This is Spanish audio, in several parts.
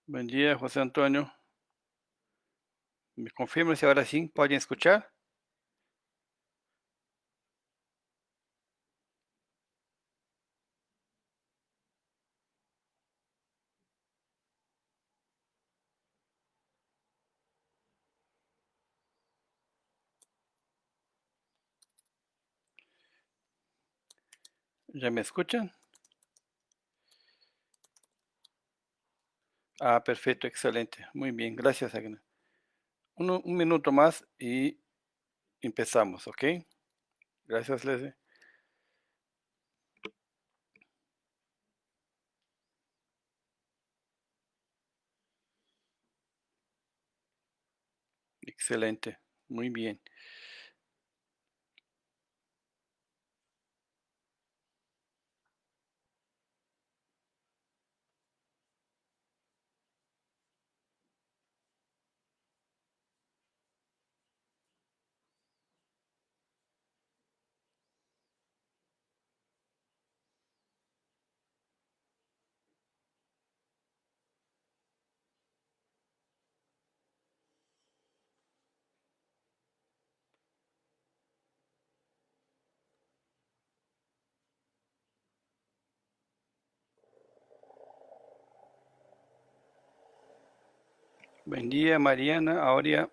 Buen día, José Antonio. ¿Me confirma si ahora sí pueden escuchar? ¿Ya me escuchan? Ah, perfecto, excelente. Muy bien, gracias, Agnes. Un minuto más y empezamos, ¿ok? Gracias, Leslie. Excelente, muy bien. Buen día, Mariana, Aurea.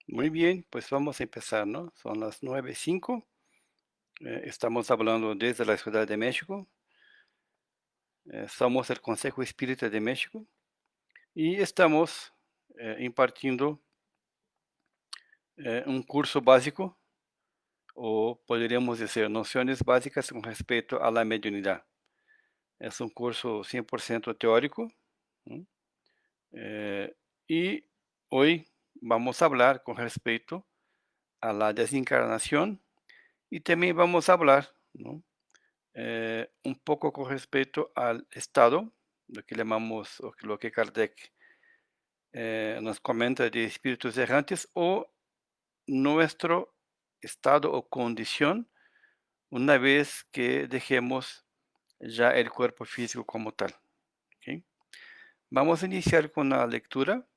Muy bien, pues vamos a empezar, ¿no? Son las 9:05. Estamos hablando desde la Ciudad de México. Somos el Consejo Espírita de México y estamos impartiendo un curso básico, o podríamos decir nociones básicas con respecto a la mediunidad. Es un curso 100% teórico, ¿no? Eh, y hoy vamos a hablar con respecto a la desencarnación y también vamos a hablar, ¿no? Un poco con respecto al estado, lo que llamamos, o lo que Kardec nos comenta de espíritus errantes, o nuestro estado o condición una vez que dejemos ya el cuerpo físico como tal. ¿Ok? Vamos a iniciar con la lectura.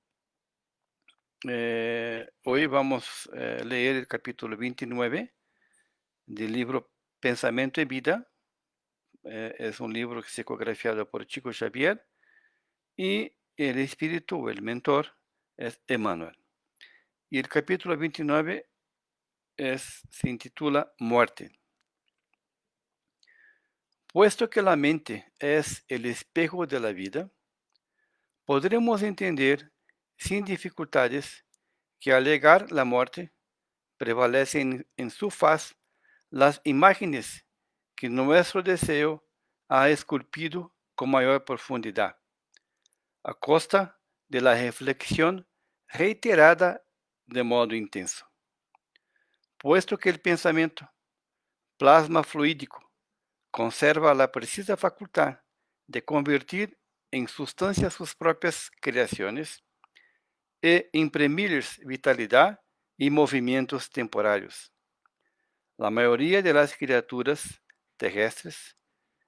Hoy vamos a leer el capítulo 29 del libro Pensamiento y Vida. Es un libro psicografiado por Chico Xavier y el espíritu, el mentor, es Emmanuel. Y el capítulo 29 se intitula Muerte. Puesto que la mente es el espejo de la vida, podremos entender sin dificultades que al llegar la muerte prevalecen en su faz las imágenes que nuestro deseo ha esculpido con mayor profundidad, a costa de la reflexión reiterada de modo intenso. Puesto que el pensamiento, plasma fluídico, conserva la precisa facultad de convertir en sustancia sus propias creaciones e imprimirles vitalidad y movimientos temporarios. La mayoría de las criaturas terrestres,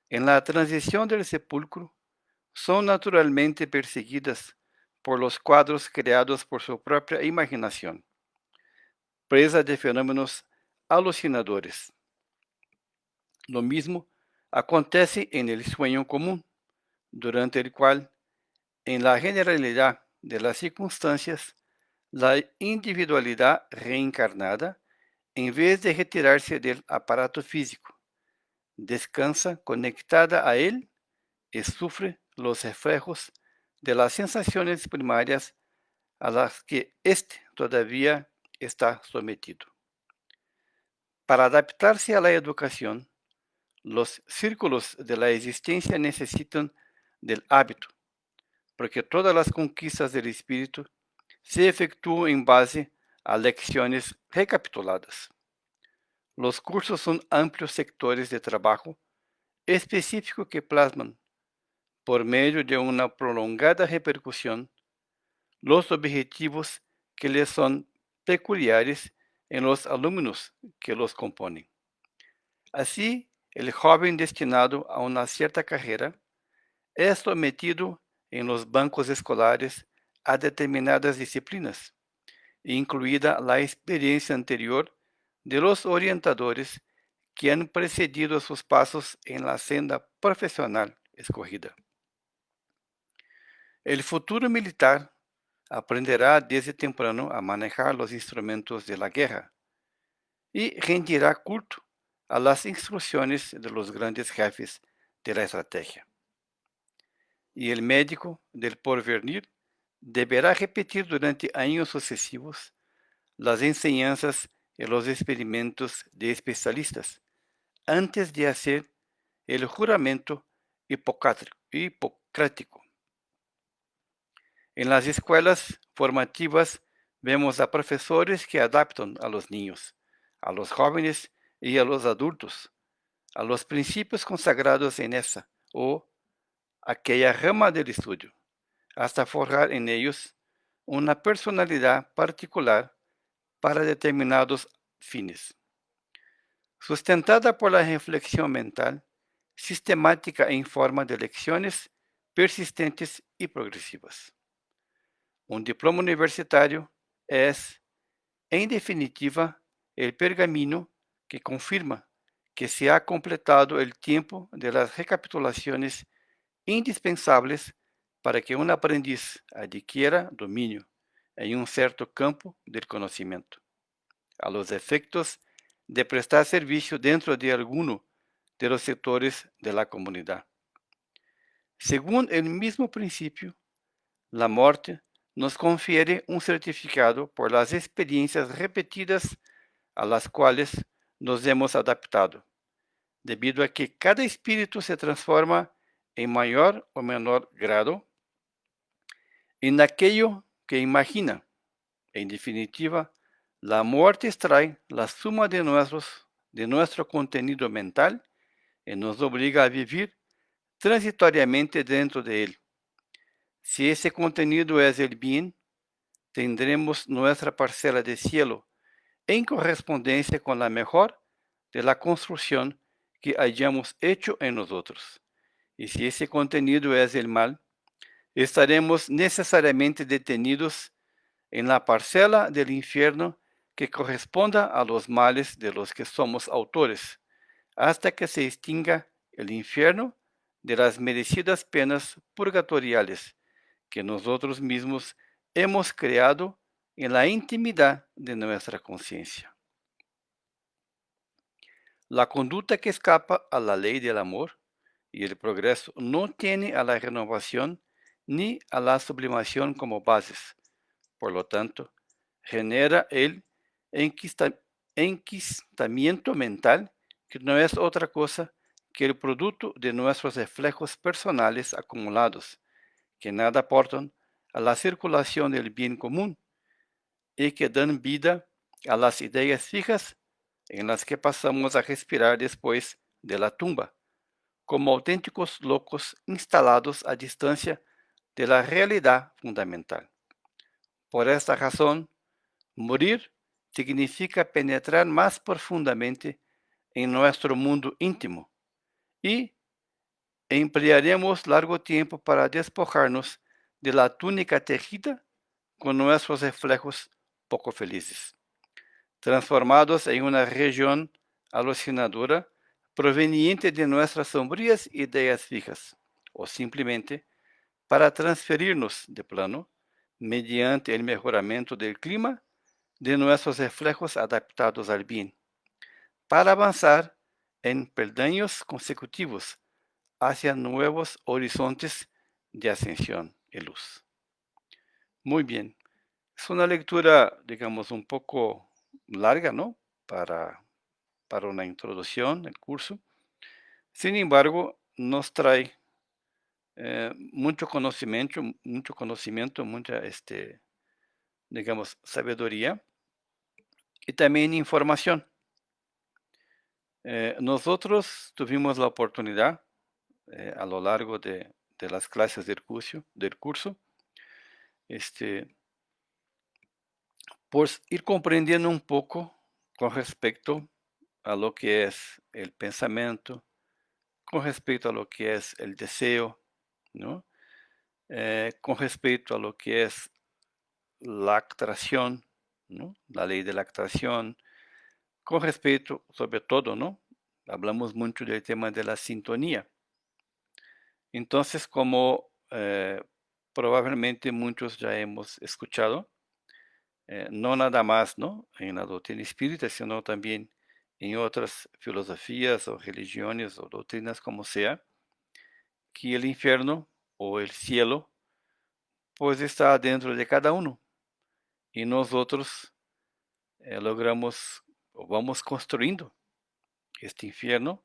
en la transición del sepulcro, son naturalmente perseguidas por los cuadros creados por su propia imaginación, presa de fenómenos alucinadores. Lo mismo acontece en el sueño común, durante el cual, en la generalidad de las circunstancias, la individualidad reencarnada, en vez de retirarse del aparato físico, descansa conectada a él y sufre los reflejos de las sensaciones primarias a las que éste todavía está sometido. Para adaptarse a la educación, los círculos de la existencia necesitan del hábito, porque todas las conquistas del espíritu se efectúan en base a lecciones recapituladas. Los cursos son amplios sectores de trabajo específico que plasman, por medio de una prolongada repercusión, los objetivos que les son peculiares en los alumnos que los componen. Así, el joven destinado a una cierta carrera es sometido en los bancos escolares a determinadas disciplinas, incluida la experiencia anterior de los orientadores que han precedido sus pasos en la senda profesional escogida. El futuro militar aprenderá desde temprano a manejar los instrumentos de la guerra y rendirá culto a las instrucciones de los grandes jefes de la estrategia. Y el médico del porvenir deberá repetir durante años sucesivos las enseñanzas y los experimentos de especialistas antes de hacer el juramento hipocrático. En las escuelas formativas vemos a profesores que adaptan a los niños, a los jóvenes y a los adultos, a los principios consagrados en esa o aquella rama del estudio, hasta forjar en ellos una personalidad particular para determinados fines. Sustentada por la reflexión mental, sistemática en forma de lecciones persistentes y progresivas. Un diploma universitario es, en definitiva, el pergamino que confirma que se ha completado el tiempo de las recapitulaciones indispensables para que un aprendiz adquiera dominio en un cierto campo del conocimiento, a los efectos de prestar servicio dentro de alguno de los sectores de la comunidad. Según el mismo principio, la muerte nos confiere un certificado por las experiencias repetidas a las cuales nos hemos adaptado, debido a que cada espíritu se transforma en mayor o menor grado en aquello que imagina. En definitiva, la muerte extrae la suma de nuestro contenido mental y nos obliga a vivir transitoriamente dentro de él. Si ese contenido es el bien, tendremos nuestra parcela de cielo en correspondencia con la mejor de la construcción que hayamos hecho en nosotros. Y si ese contenido es el mal, estaremos necesariamente detenidos en la parcela del infierno que corresponda a los males de los que somos autores, hasta que se extinga el infierno de las merecidas penas purgatoriales que nosotros mismos hemos creado en la intimidad de nuestra conciencia. La conducta que escapa a la ley del amor y el progreso no tiene a la renovación ni a la sublimación como bases. Por lo tanto, genera el enquistamiento mental, que no es otra cosa que el producto de nuestros reflejos personales acumulados, que nada aportan a la circulación del bien común y que dan vida a las ideas fijas en las que pasamos a respirar después de la tumba, como auténticos locos instalados a distancia de la realidad fundamental. Por esta razón, morir significa penetrar más profundamente en nuestro mundo íntimo y emplearemos largo tiempo para despojarnos de la túnica tejida con nuestros reflejos poco felices, transformados en una región alucinadora proveniente de nuestras sombrías ideas fijas, o simplemente para transferirnos de plano, mediante el mejoramiento del clima, de nuestros reflejos adaptados al bien, para avanzar en peldaños consecutivos hacia nuevos horizontes de ascensión y luz. Muy bien, es una lectura, digamos, un poco larga, ¿no? Para para una introducción, el curso. Sin embargo, nos trae mucho conocimiento, mucha, digamos, sabiduría y también información. Nosotros tuvimos la oportunidad a lo largo de las clases del curso, este, pues ir comprendiendo un poco con respecto a lo que es el pensamiento, con respecto a lo que es el deseo, ¿no? Con respecto a lo que es la atracción, ¿no? La ley de la atracción, con respecto, sobre todo, ¿no? Hablamos mucho del tema de la sintonía. Entonces, como probablemente muchos ya hemos escuchado, no nada más, ¿no? En la doctrina espírita, sino también en otras filosofías o religiones o doctrinas como sea, que el infierno o el cielo, pues está dentro de cada uno. Y nosotros logramos o vamos construyendo este infierno,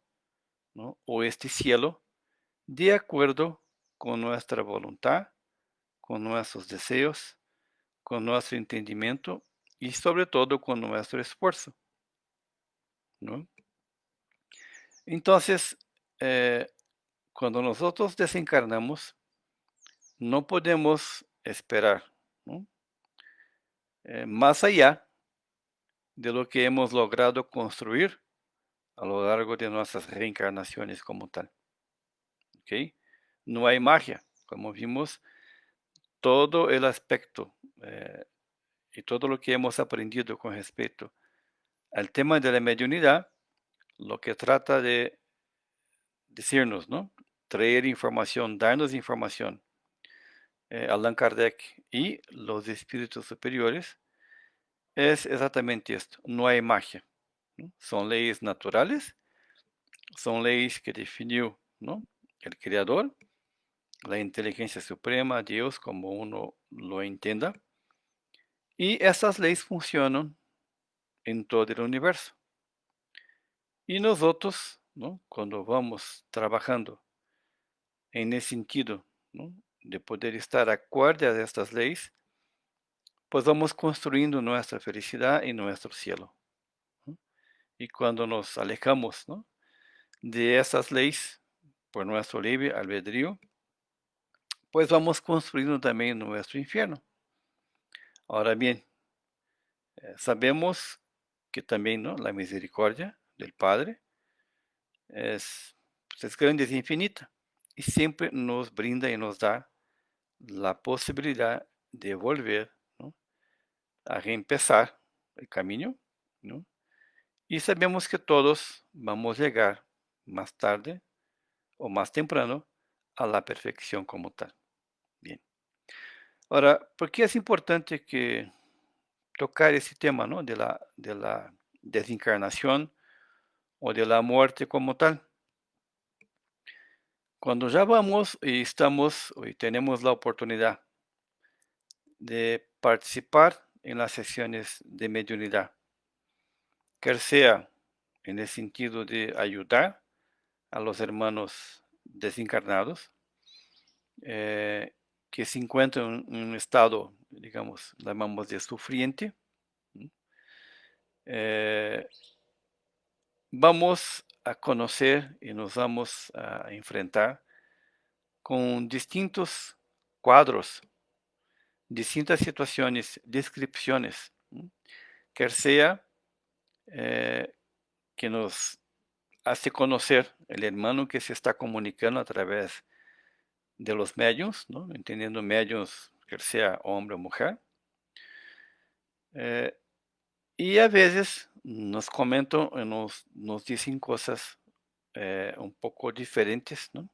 ¿no? O este cielo de acuerdo con nuestra voluntad, con nuestros deseos, con nuestro entendimiento y sobre todo con nuestro esfuerzo, ¿no? Entonces, eh, cuando nosotros desencarnamos, no podemos esperar, ¿no? Más allá de lo que hemos logrado construir a lo largo de nuestras reencarnaciones como tal, ¿ok? No hay magia, como vimos, todo el aspecto y todo lo que hemos aprendido con respecto al tema de la mediunidad, lo que trata de decirnos, ¿no? Traer información, darnos información, Allan Kardec y los espíritus superiores, es exactamente esto, no hay magia, ¿no? Son leyes naturales, son leyes que definió, ¿no? El Creador, la inteligencia suprema, Dios, como uno lo entienda, y esas leyes funcionan en todo el universo. Y nosotros, ¿no? Cuando vamos trabajando en ese sentido, ¿no? De poder estar acorde a estas leyes, pues vamos construyendo nuestra felicidad y nuestro cielo, ¿no? Y cuando nos alejamos, ¿no? De esas leyes por nuestro libre albedrío, pues vamos construyendo también nuestro infierno. Ahora bien, sabemos que también, ¿no? La misericordia del Padre es grande, es infinita, y siempre nos brinda y nos da la posibilidad de volver, ¿no? A reempezar el camino, ¿no? Y sabemos que todos vamos a llegar más tarde o más temprano a la perfección como tal. Bien. Ahora, ¿por qué es importante que tocar ese tema, ¿no? De la desencarnación o de la muerte como tal? Cuando ya vamos y estamos y tenemos la oportunidad de participar en las sesiones de mediunidad, quer sea en el sentido de ayudar a los hermanos desencarnados, que se encuentran en un estado, digamos, llamamos de sufriente, ¿no? Eh, Vamos a conocer y nos vamos a enfrentar con distintos cuadros, distintas situaciones, descripciones, ¿no? Quer sea eh, que nos hace conocer el hermano que se está comunicando a través de los medios, ¿no? Entendiendo medios, que sea hombre o mujer. Eh, y a veces nos comentan, nos dicen cosas un poco diferentes, ¿no?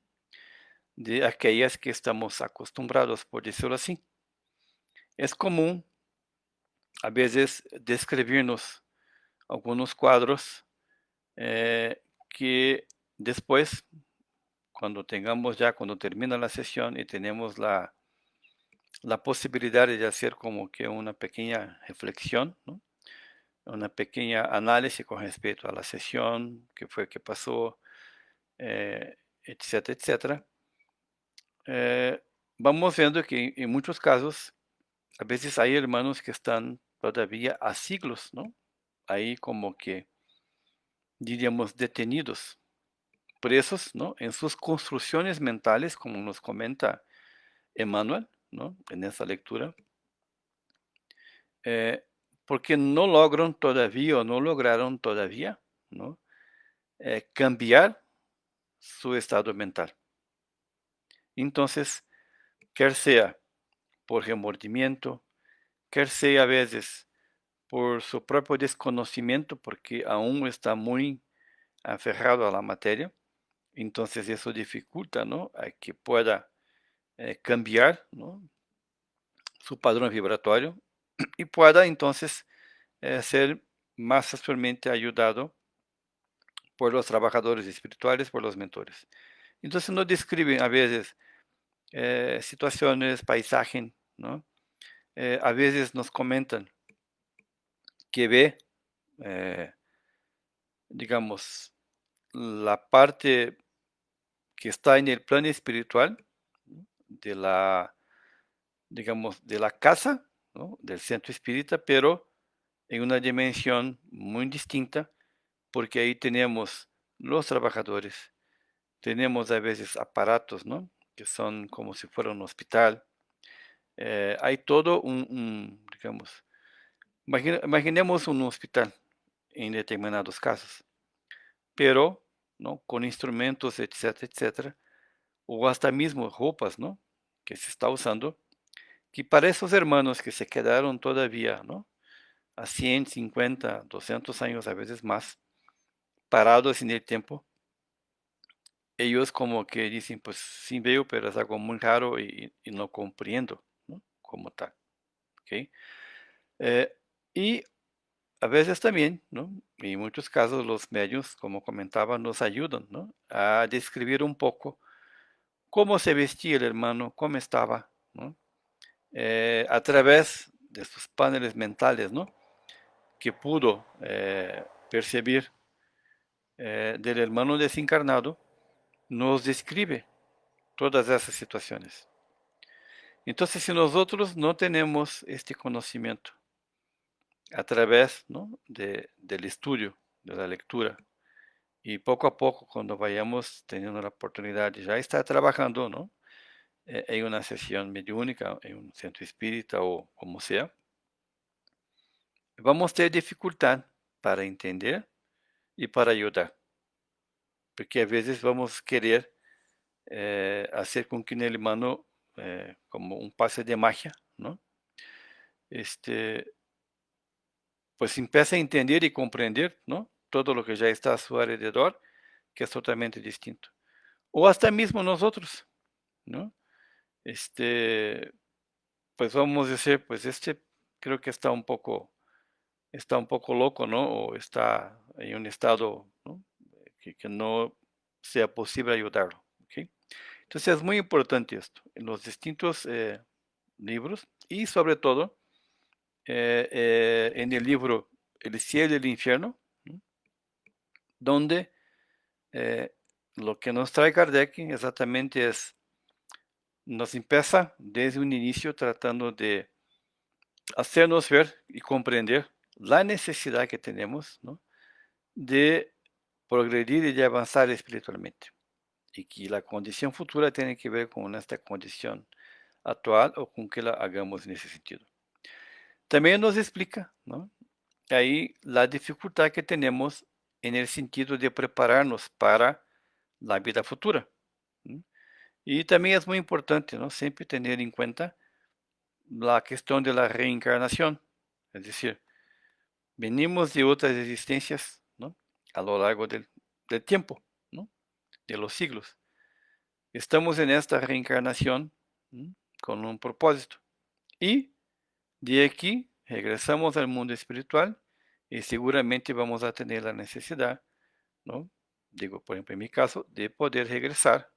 De aquellas que estamos acostumbrados, por decirlo así. Es común a veces describirnos algunos cuadros que después, cuando termina la sesión y tenemos la posibilidad de hacer como que una pequeña reflexión, ¿no? una pequeña análisis con respecto a la sesión, qué fue que pasó, etcétera, etcétera. Vamos viendo que en muchos casos, a veces hay hermanos que están todavía a siglos, ¿no? Ahí como que, diríamos, detenidos, presos, ¿no? En sus construcciones mentales, como nos comenta Emmanuel, ¿no? En esa lectura, eh, porque no logran todavía o no lograron todavía, ¿no? Cambiar su estado mental. Entonces, quer sea por remordimiento, quer sea a veces por su propio desconocimiento, porque aún está muy aferrado a la materia, entonces eso dificulta, ¿no? A que pueda cambiar, ¿no? Su padrón vibratorio y pueda entonces ser más fácilmente ayudado por los trabajadores espirituales, por los mentores. Entonces nos describen a veces situaciones, paisajes, ¿no? A veces nos comentan que ve, eh, digamos, la parte que está en el plano espiritual, ¿no? De la, digamos, de la casa, ¿no? Del centro espírita, pero en una dimensión muy distinta, porque ahí tenemos los trabajadores, tenemos a veces aparatos, ¿no? Que son como si fuera un hospital. Hay todo digamos, imaginemos un hospital en determinados casos, pero, ¿no? Con instrumentos, etcétera, etcétera, o hasta mismo ropas, ¿no? Que se está usando, que para esos hermanos que se quedaron todavía, ¿no? A 150, 200 años, a veces más, parados en el tiempo, ellos como que dicen, pues sí veo, pero es algo muy raro y no comprendo, ¿no? Como tal, ¿ok? Eh, y a veces también, ¿no? En muchos casos los medios, como comentaba, nos ayudan, ¿no? A describir un poco cómo se vestía el hermano, cómo estaba, ¿no? A través de sus paneles mentales, ¿no? Que pudo percibir del hermano desencarnado, nos describe todas esas situaciones. Entonces, si nosotros no tenemos este conocimiento a través, ¿no? del estudio, de la lectura, y poco a poco, cuando vayamos teniendo la oportunidad de ya estar trabajando, ¿no? En una sesión mediúnica, en un centro espírita o como sea, vamos a tener dificultad para entender y para ayudar, porque a veces vamos a querer hacer con que el hermano, como un pase de magia, ¿no? Este, pues empiece a entender y comprender, ¿no? Todo lo que ya está a su alrededor, que es totalmente distinto. O hasta mismo nosotros, ¿no? Este, pues vamos a decir, pues creo que está un poco loco, ¿no? O está en un estado, ¿no? Que no sea posible ayudarlo, ¿ok? Entonces es muy importante esto, en los distintos libros y sobre todo en el libro El cielo y el infierno, ¿no? Donde eh, lo que nos trae Kardec exactamente es, nos empieza desde un inicio tratando de hacernos ver y comprender la necesidad que tenemos, ¿no? De progredir y de avanzar espiritualmente. Y que la condición futura tiene que ver con esta condición actual o con que la hagamos en ese sentido. También nos explica, ¿no? Ahí la dificultad que tenemos en el sentido de prepararnos para la vida futura, ¿no? Y también es muy importante, ¿no? Siempre tener en cuenta la cuestión de la reencarnación, es decir, venimos de otras existencias, ¿no? A lo largo del tiempo, ¿no? De los siglos. Estamos en esta reencarnación, ¿no? Con un propósito. Y de aquí regresamos al mundo espiritual y seguramente vamos a tener la necesidad, ¿no? Digo, por ejemplo, en mi caso, de poder regresar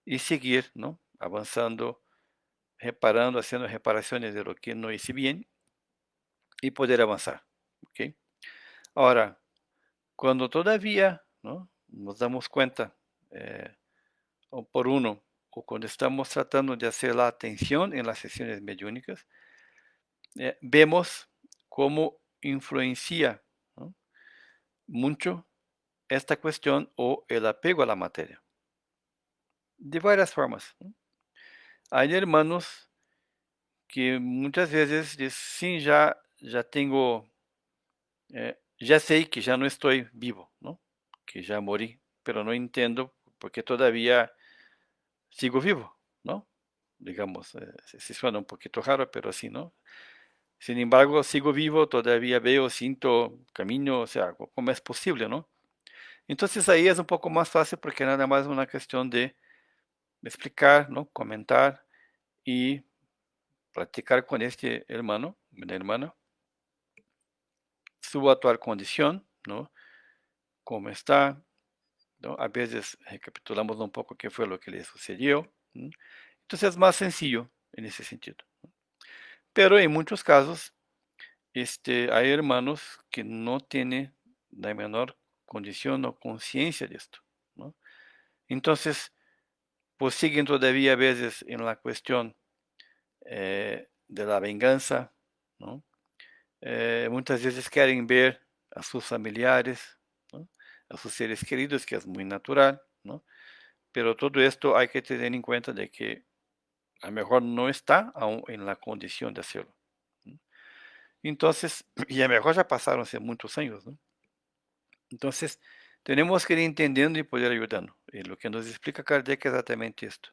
y seguir, ¿no? Avanzando, reparando, haciendo reparaciones de lo que no hice bien y poder avanzar, ¿ok? Ahora, cuando todavía, ¿no?, nos damos cuenta, o por uno, o cuando estamos tratando de hacer la atención en las sesiones mediúnicas, vemos cómo influencia, ¿no?, mucho esta cuestión o el apego a la materia, de varias formas, ¿no? Hay hermanos que muchas veces dicen, sí, ya tengo, ya sé que ya no estoy vivo, ¿no?, que ya morí, pero no entiendo porque todavía sigo vivo, ¿no? Digamos, sí suena un poquito raro, pero así, ¿no? Sin embargo, sigo vivo, todavía veo, siento, camino, o sea, ¿cómo es posible, no? Entonces ahí es un poco más fácil porque nada más es una cuestión de explicar, ¿no?, comentar y practicar con este hermano, una hermana, su actual condición, ¿no?, cómo está, ¿no? A veces recapitulamos un poco qué fue lo que le sucedió, ¿no? Entonces es más sencillo en ese sentido. Pero en muchos casos, hay hermanos que no tienen la menor condición o conciencia de esto, ¿no? Entonces, pues siguen todavía a veces en la cuestión de la venganza, ¿no? Muchas veces quieren ver a sus familiares, ¿no?, a sus seres queridos, que es muy natural, ¿no? Pero todo esto hay que tener en cuenta de que a lo mejor no está aún en la condición de hacerlo, ¿no? Entonces, y a lo mejor ya pasaron hace muchos años, ¿no? Entonces, tenemos que ir entendiendo y poder ayudando. Y lo que nos explica Kardec es exactamente esto.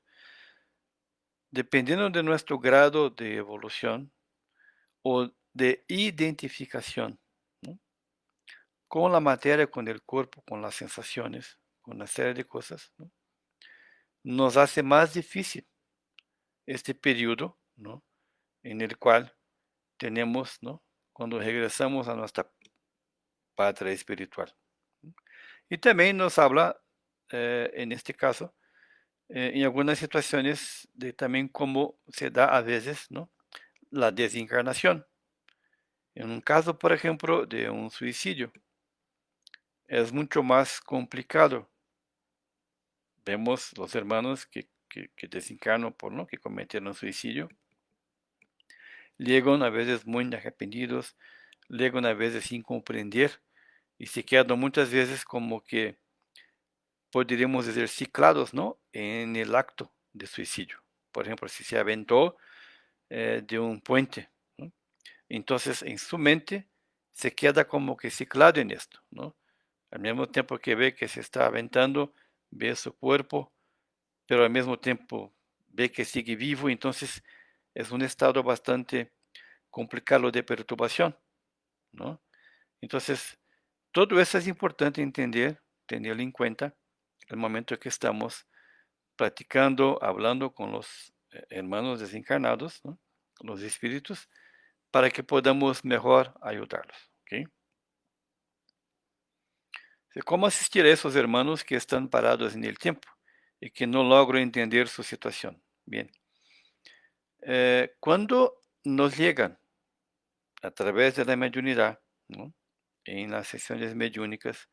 Dependiendo de nuestro grado de evolución o de identificación, ¿no?, con la materia, con el cuerpo, con las sensaciones, con una serie de cosas, ¿no?, nos hace más difícil este periodo, ¿no?, en el cual tenemos, ¿no?, cuando regresamos a nuestra patria espiritual. Y también nos habla, en este caso, en algunas situaciones de también cómo se da a veces, ¿no?, la desencarnación. En un caso, por ejemplo, de un suicidio, es mucho más complicado. Vemos los hermanos que desencarnan por, ¿no?, que cometieron suicidio, llegan a veces muy arrepentidos, llegan a veces sin comprender y se quedan muchas veces como que podríamos decir ciclados, ¿no?, en el acto de suicidio. Por ejemplo, si se aventó de un puente, ¿no?, entonces en su mente se queda como que ciclado en esto, ¿no? Al mismo tiempo que ve que se está aventando, ve su cuerpo, pero al mismo tiempo ve que sigue vivo, entonces es un estado bastante complicado de perturbación, ¿no? Entonces, todo eso es importante entender, tenerlo en cuenta el momento que estamos practicando, hablando con los hermanos desencarnados, ¿no?, los espíritus, para que podamos mejor ayudarlos, ¿ok? ¿Cómo asistir a esos hermanos que están parados en el tiempo y que no logro entender su situación? Bien, cuando nos llegan a través de la mediunidad, ¿no?, en las sesiones mediúnicas,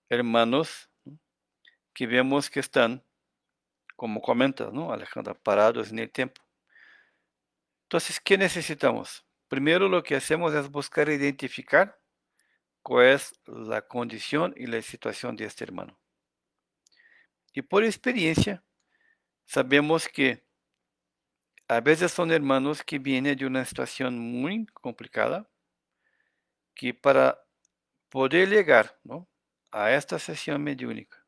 hermanos, ¿no?, que vemos que están, como comentas, ¿no, Alejandra?, parados en el tiempo. Entonces, ¿qué necesitamos? Primero lo que hacemos es buscar identificar cuál es la condición y la situación de este hermano. Y por experiencia, sabemos que a veces son hermanos que vienen de una situación muy complicada, que para poder llegar, ¿no?, a esta sesión mediúnica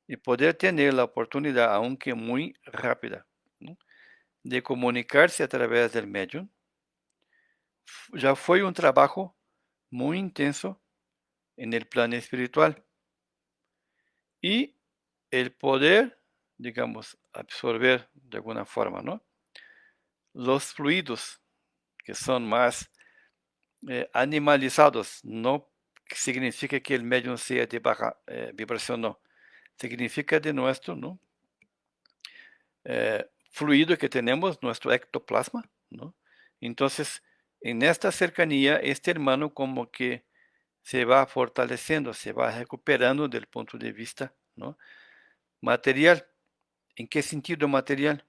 y poder tener la oportunidad, aunque muy rápida, ¿no?, de comunicarse a través del medium, ya fue un trabajo muy intenso en el plano espiritual. Y el poder, digamos, absorber de alguna forma, ¿no?, los fluidos que son más animalizados, no significa que el medium sea de baja vibración, no, significa de nuestro, ¿no?, fluido que tenemos, nuestro ectoplasma, ¿no? Entonces, en esta cercanía, este hermano como que se va fortaleciendo, se va recuperando del punto de vista, ¿no?, material. ¿En qué sentido material?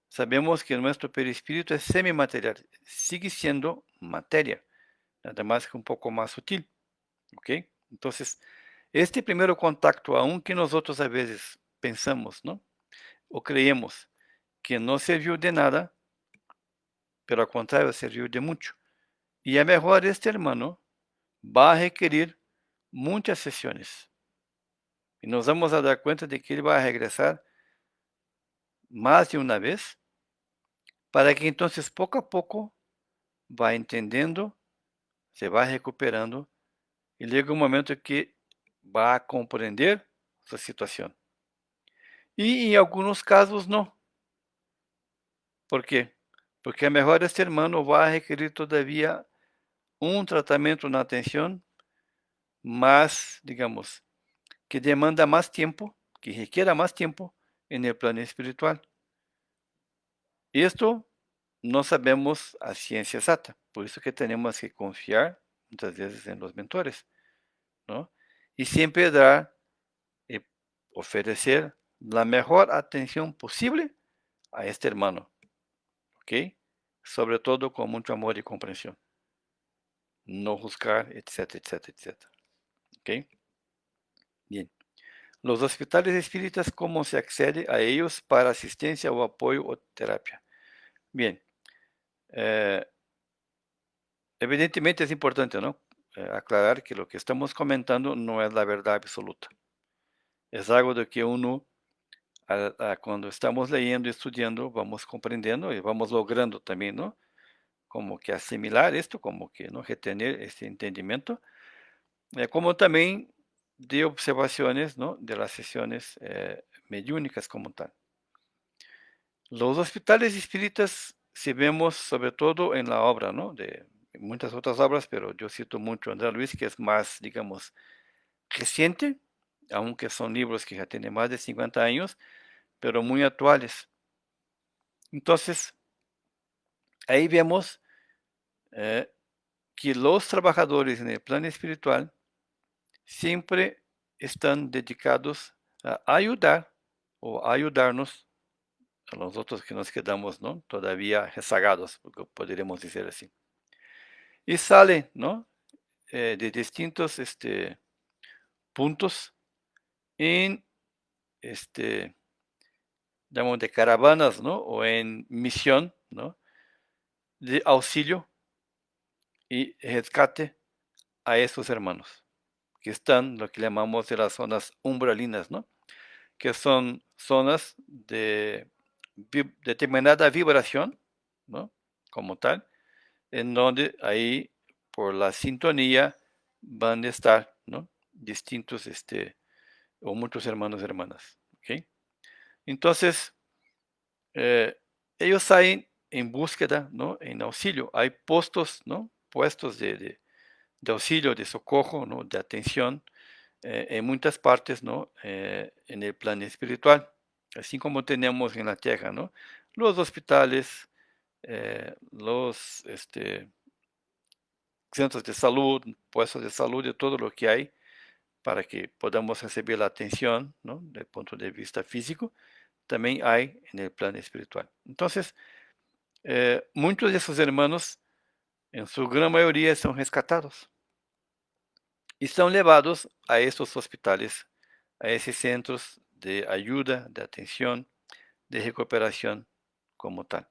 Sabemos que nuestro perispíritu es semimaterial, sigue siendo materia, nada más que un poco más sutil, ¿ok? Entonces, este primer contacto, aunque nosotros a veces pensamos, ¿no?, o creemos que no sirvió de nada, pero al contrario, sirvió de mucho. Y a mejor este hermano va a requerir muchas sesiones. Y nos vamos a dar cuenta de que él va a regresar más de una vez, para que entonces poco a poco va entendiendo, se va recuperando y llega un momento que va a comprender su situación. Y en algunos casos no. ¿Por qué? Porque a mejor este hermano va a requerir todavía un tratamiento, una atención más, digamos, que demanda más tiempo, que requiera más tiempo en el plano espiritual. Y esto no sabemos a ciencia exacta, por eso que tenemos que confiar muchas veces en los mentores, ¿no? Y siempre dar, eh, ofrecer la mejor atención posible a este hermano, ¿ok? Sobre todo con mucho amor y comprensión. No juzgar, etcétera, etcétera, etcétera, ¿ok? Bien. Los hospitales espíritas, ¿cómo se accede a ellos para asistencia o apoyo o terapia? Bien, eh, evidentemente es importante, ¿no?, aclarar que lo que estamos comentando no es la verdad absoluta. Es algo de que uno, cuando estamos leyendo y estudiando, vamos comprendiendo y vamos logrando también, ¿no?, como que asimilar esto, como que, ¿no?, retener este entendimiento, como también de observaciones, ¿no?, de las sesiones mediúnicas como tal. Los hospitales espíritas, si vemos sobre todo en la obra, ¿no?, de muchas otras obras, pero yo cito mucho a André Luis, que es más, digamos, reciente, aunque son libros que ya tienen más de 50 años, pero muy actuales. Entonces, ahí vemos que los trabajadores en el plano espiritual siempre están dedicados a ayudar o a ayudarnos a nosotros que nos quedamos, ¿no?, todavía rezagados, podríamos decir así. Y sale, ¿no?, de distintos puntos en, digamos, de caravanas, ¿no?, o en misión, ¿no?, de auxilio y rescate a esos hermanos que están, lo que llamamos de las zonas umbralinas, ¿no?, que son zonas de determinada vibración, ¿no?, como tal, en donde ahí, por la sintonía, van a estar, ¿no?, distintos, o muchos hermanos y hermanas, ¿ok? Entonces, eh, ellos salen en búsqueda, ¿no?, en auxilio. Hay puestos, ¿no?, puestos de auxilio, de socorro, ¿no?, de atención, en muchas partes, ¿no?, en el plano espiritual, así como tenemos en la tierra, ¿no?, los hospitales, los centros de salud, puestos de salud, de todo lo que hay para que podamos recibir la atención, ¿no?, desde el punto de vista físico, también hay en el plano espiritual. Entonces, muchos de esos hermanos, en su gran mayoría, son rescatados y son llevados a estos hospitales, a esos centros de ayuda, de atención, de recuperación como tal,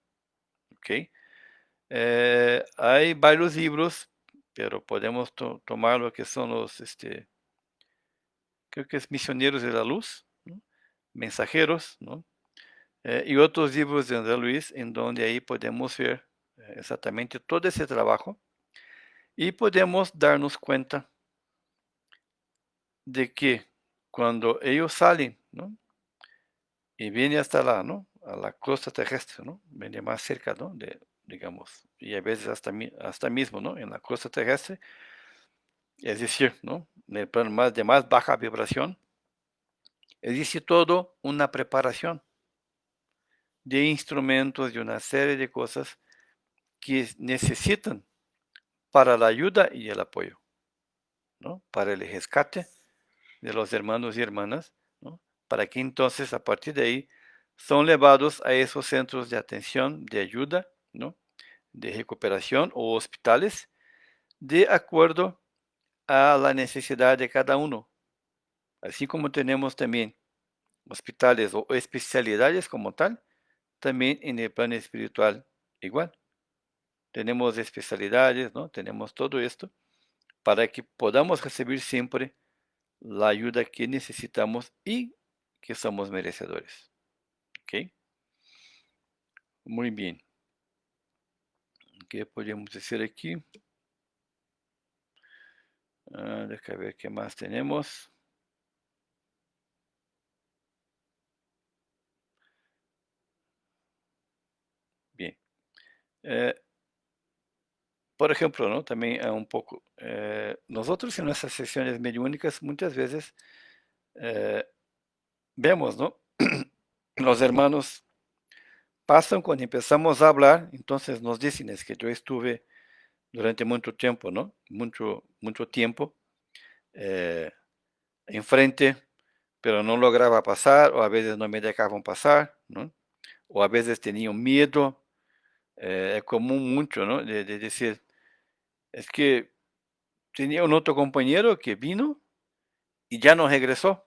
¿ok? Hay varios libros, pero podemos tomar lo que son los, creo que es Misioneros de la Luz, ¿no?, Mensajeros, ¿no?, y otros libros de André Luis, en donde ahí podemos ver exactamente todo ese trabajo y podemos darnos cuenta de que cuando ellos salen, ¿no?, y vienen hasta la, ¿no?, a la costa terrestre, ¿no?, viene más cerca, ¿no?, de, digamos, y a veces hasta mismo, ¿no?, en la costa terrestre, es decir, ¿no?, en el plano más de más baja vibración, existe todo una preparación de instrumentos, de una serie de cosas que necesitan para la ayuda y el apoyo. ¿no? Para el rescate de los hermanos y hermanas, ¿no? Para que entonces a partir de ahí son llevados a esos centros de atención, de ayuda, ¿no? De recuperación o hospitales, de acuerdo a la necesidad de cada uno. Así como tenemos también hospitales o especialidades como tal, también en el plano espiritual igual. Tenemos especialidades, ¿no? Tenemos todo esto para que podamos recibir siempre la ayuda que necesitamos y que somos merecedores. ¿Ok? Muy bien. ¿Qué podemos decir aquí? Deja ver qué más tenemos. Bien. Eh, por ejemplo, ¿no? También un poco. Nosotros en nuestras sesiones mediúnicas muchas veces eh, vemos, ¿no? Los hermanos pasan cuando empezamos a hablar, entonces nos dicen, es que yo estuve durante mucho tiempo, ¿no? Mucho tiempo eh, enfrente, pero no lograba pasar, o a veces no me dejaban pasar, ¿no? O a veces tenía miedo, es común mucho, ¿no? De decir, es que tenía un otro compañero que vino y ya no regresó,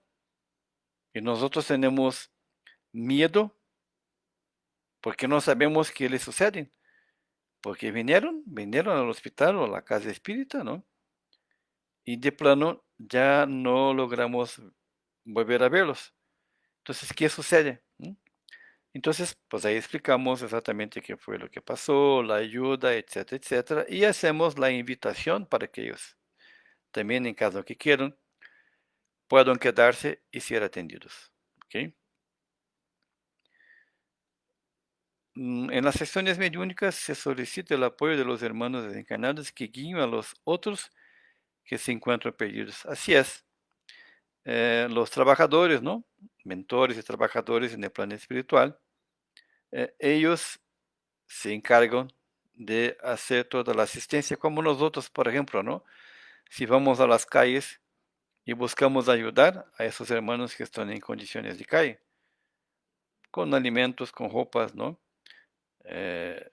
y nosotros tenemos miedo porque no sabemos qué le sucede, porque vinieron al hospital o a la casa espírita, ¿no? Y de plano ya no logramos volver a verlos. Entonces, ¿qué sucede? ¿Mm? Entonces, pues ahí explicamos exactamente qué fue lo que pasó, la ayuda, etcétera, etcétera, y hacemos la invitación para que ellos también, en caso que quieran, puedan quedarse y ser atendidos. ¿Ok? En las sesiones mediúnicas se solicita el apoyo de los hermanos desencarnados que guíen a los otros que se encuentran perdidos. Así es. Los trabajadores, ¿no? Mentores y trabajadores en el plano espiritual, ellos se encargan de hacer toda la asistencia, como nosotros, por ejemplo, ¿no? Si vamos a las calles y buscamos ayudar a esos hermanos que están en condiciones de calle, con alimentos, con ropas, ¿no? Eh,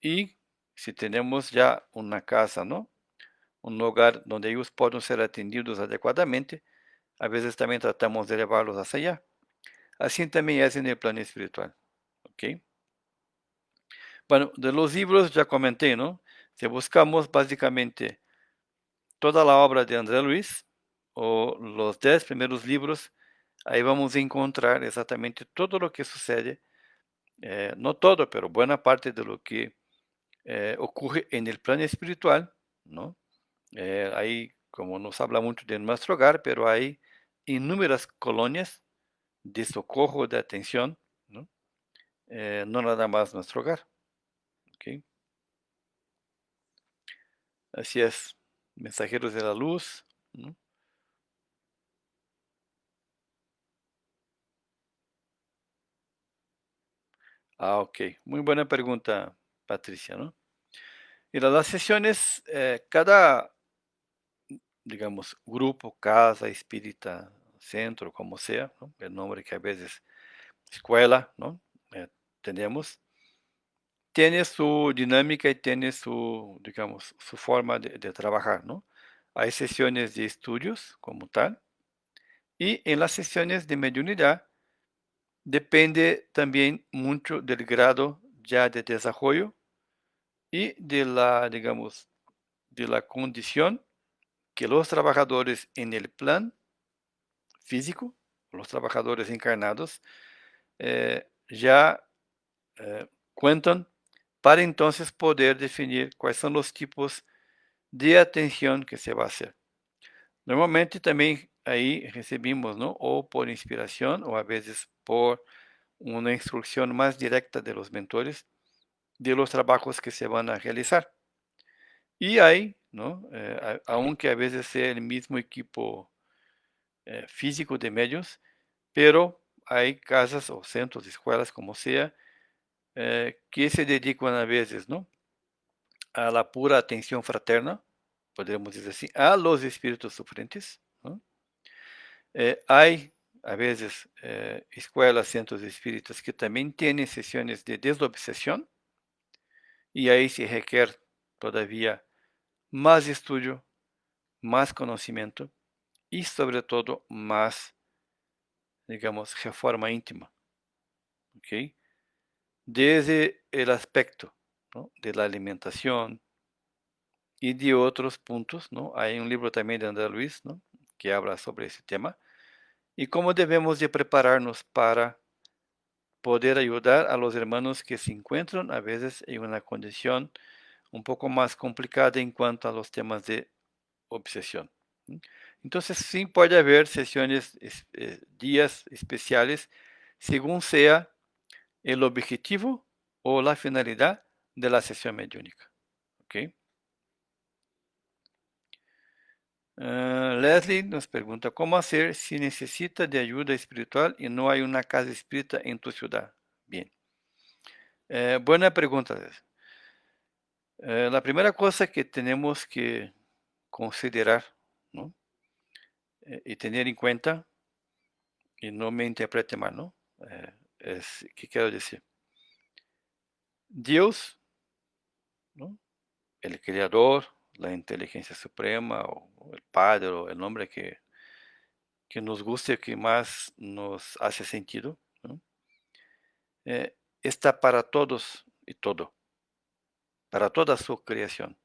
y si tenemos ya una casa, ¿no? Un lugar donde ellos puedan ser atendidos adecuadamente, a veces también tratamos de llevarlos hacia allá. Así también es en el plano espiritual. ¿Ok? Bueno, de los libros ya comenté, ¿no? Si buscamos básicamente toda la obra de André Luis o los 10 primeros libros, ahí vamos a encontrar exactamente todo lo que sucede, no todo, pero buena parte de lo que ocurre en el plano espiritual, ¿no? Ahí, como nos habla mucho de nuestro hogar, pero hay inúmeras colonias de socorro, de atención, ¿no? No nada más nuestro hogar. ¿Ok? Así es. Mensajeros de la luz, ¿no? Ok. Muy buena pregunta, Patricia, ¿no? Mira, las sesiones, cada, digamos, grupo, casa, espírita, centro, como sea, ¿no? El nombre que a veces, escuela, ¿no? Eh, tenemos, tiene su dinámica y tiene su, digamos, su forma de trabajar, ¿no? Hay sesiones de estudios como tal, y en las sesiones de mediunidad depende también mucho del grado ya de desarrollo y de la, digamos, de la condición que los trabajadores en el plan físico, los trabajadores encarnados, ya cuentan para entonces poder definir cuáles son los tipos de atención que se va a hacer. Normalmente también ahí recibimos, ¿no? O por inspiración o a veces por una instrucción más directa de los mentores de los trabajos que se van a realizar. Y hay, ¿no? Aunque a veces sea el mismo equipo físico de medios, pero hay casas o centros, escuelas, como sea, que se dedican a veces, ¿no? A la pura atención fraterna, podríamos decir así, a los espíritus sufrientes, ¿no? Hay a veces escuelas, centros espíritas que también tienen sesiones de desobsesión y ahí se requiere todavía más estudio, más conocimiento y sobre todo más, digamos, reforma íntima, ¿ok? Desde el aspecto, ¿no?, de la alimentación y de otros puntos, ¿no? Hay un libro también de André Luis, ¿no?, que habla sobre ese tema y cómo debemos de prepararnos para poder ayudar a los hermanos que se encuentran a veces en una condición un poco más complicada en cuanto a los temas de obsesión. Entonces sí puede haber sesiones, días especiales, según sea el objetivo o la finalidad de la sesión mediúnica. ¿Ok? Leslie nos pregunta, ¿cómo hacer si necesita de ayuda espiritual y no hay una casa espírita en tu ciudad? Bien. Buena pregunta, Leslie. La primera cosa que tenemos que considerar, ¿no?, y tener en cuenta, y no me interprete mal, ¿no? ¿Qué quiero decir? Dios, ¿no?, el creador, la inteligencia suprema, o el Padre, o el nombre que nos guste, que más nos hace sentido, ¿no?, está para todos y todo, para toda su creación,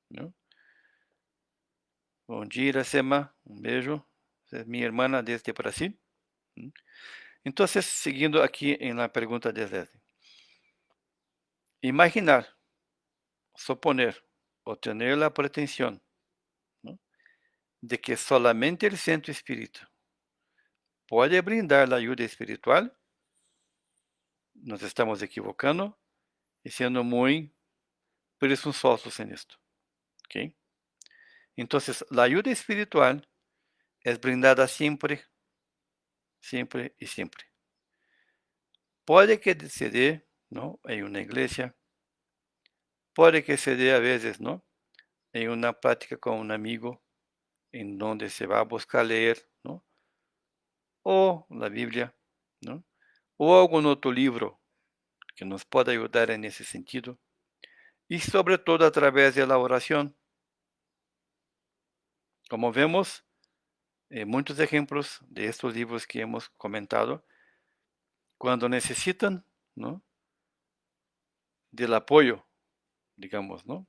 ¿no? Bom dia, Iracema, un beijo, es mi hermana desde Brasil. Entonces, siguiendo aquí en la pregunta de Leslie, imaginar, suponer o tener la pretensión, ¿no?, de que solamente el centro espírita puede brindar la ayuda espiritual, nos estamos equivocando y siendo muy presuntuosos en esto, ¿ok? Entonces, la ayuda espiritual es brindada siempre, siempre y siempre. Puede que se dé, ¿no?, en una iglesia, puede que se dé a veces, ¿no?, en una práctica con un amigo, en donde se va a buscar leer, ¿no?, o la Biblia, ¿no?, o algún otro libro que nos pueda ayudar en ese sentido, y sobre todo a través de la oración. Como vemos, muchos ejemplos de estos libros que hemos comentado, cuando necesitan, ¿no?, del apoyo, digamos, ¿no?,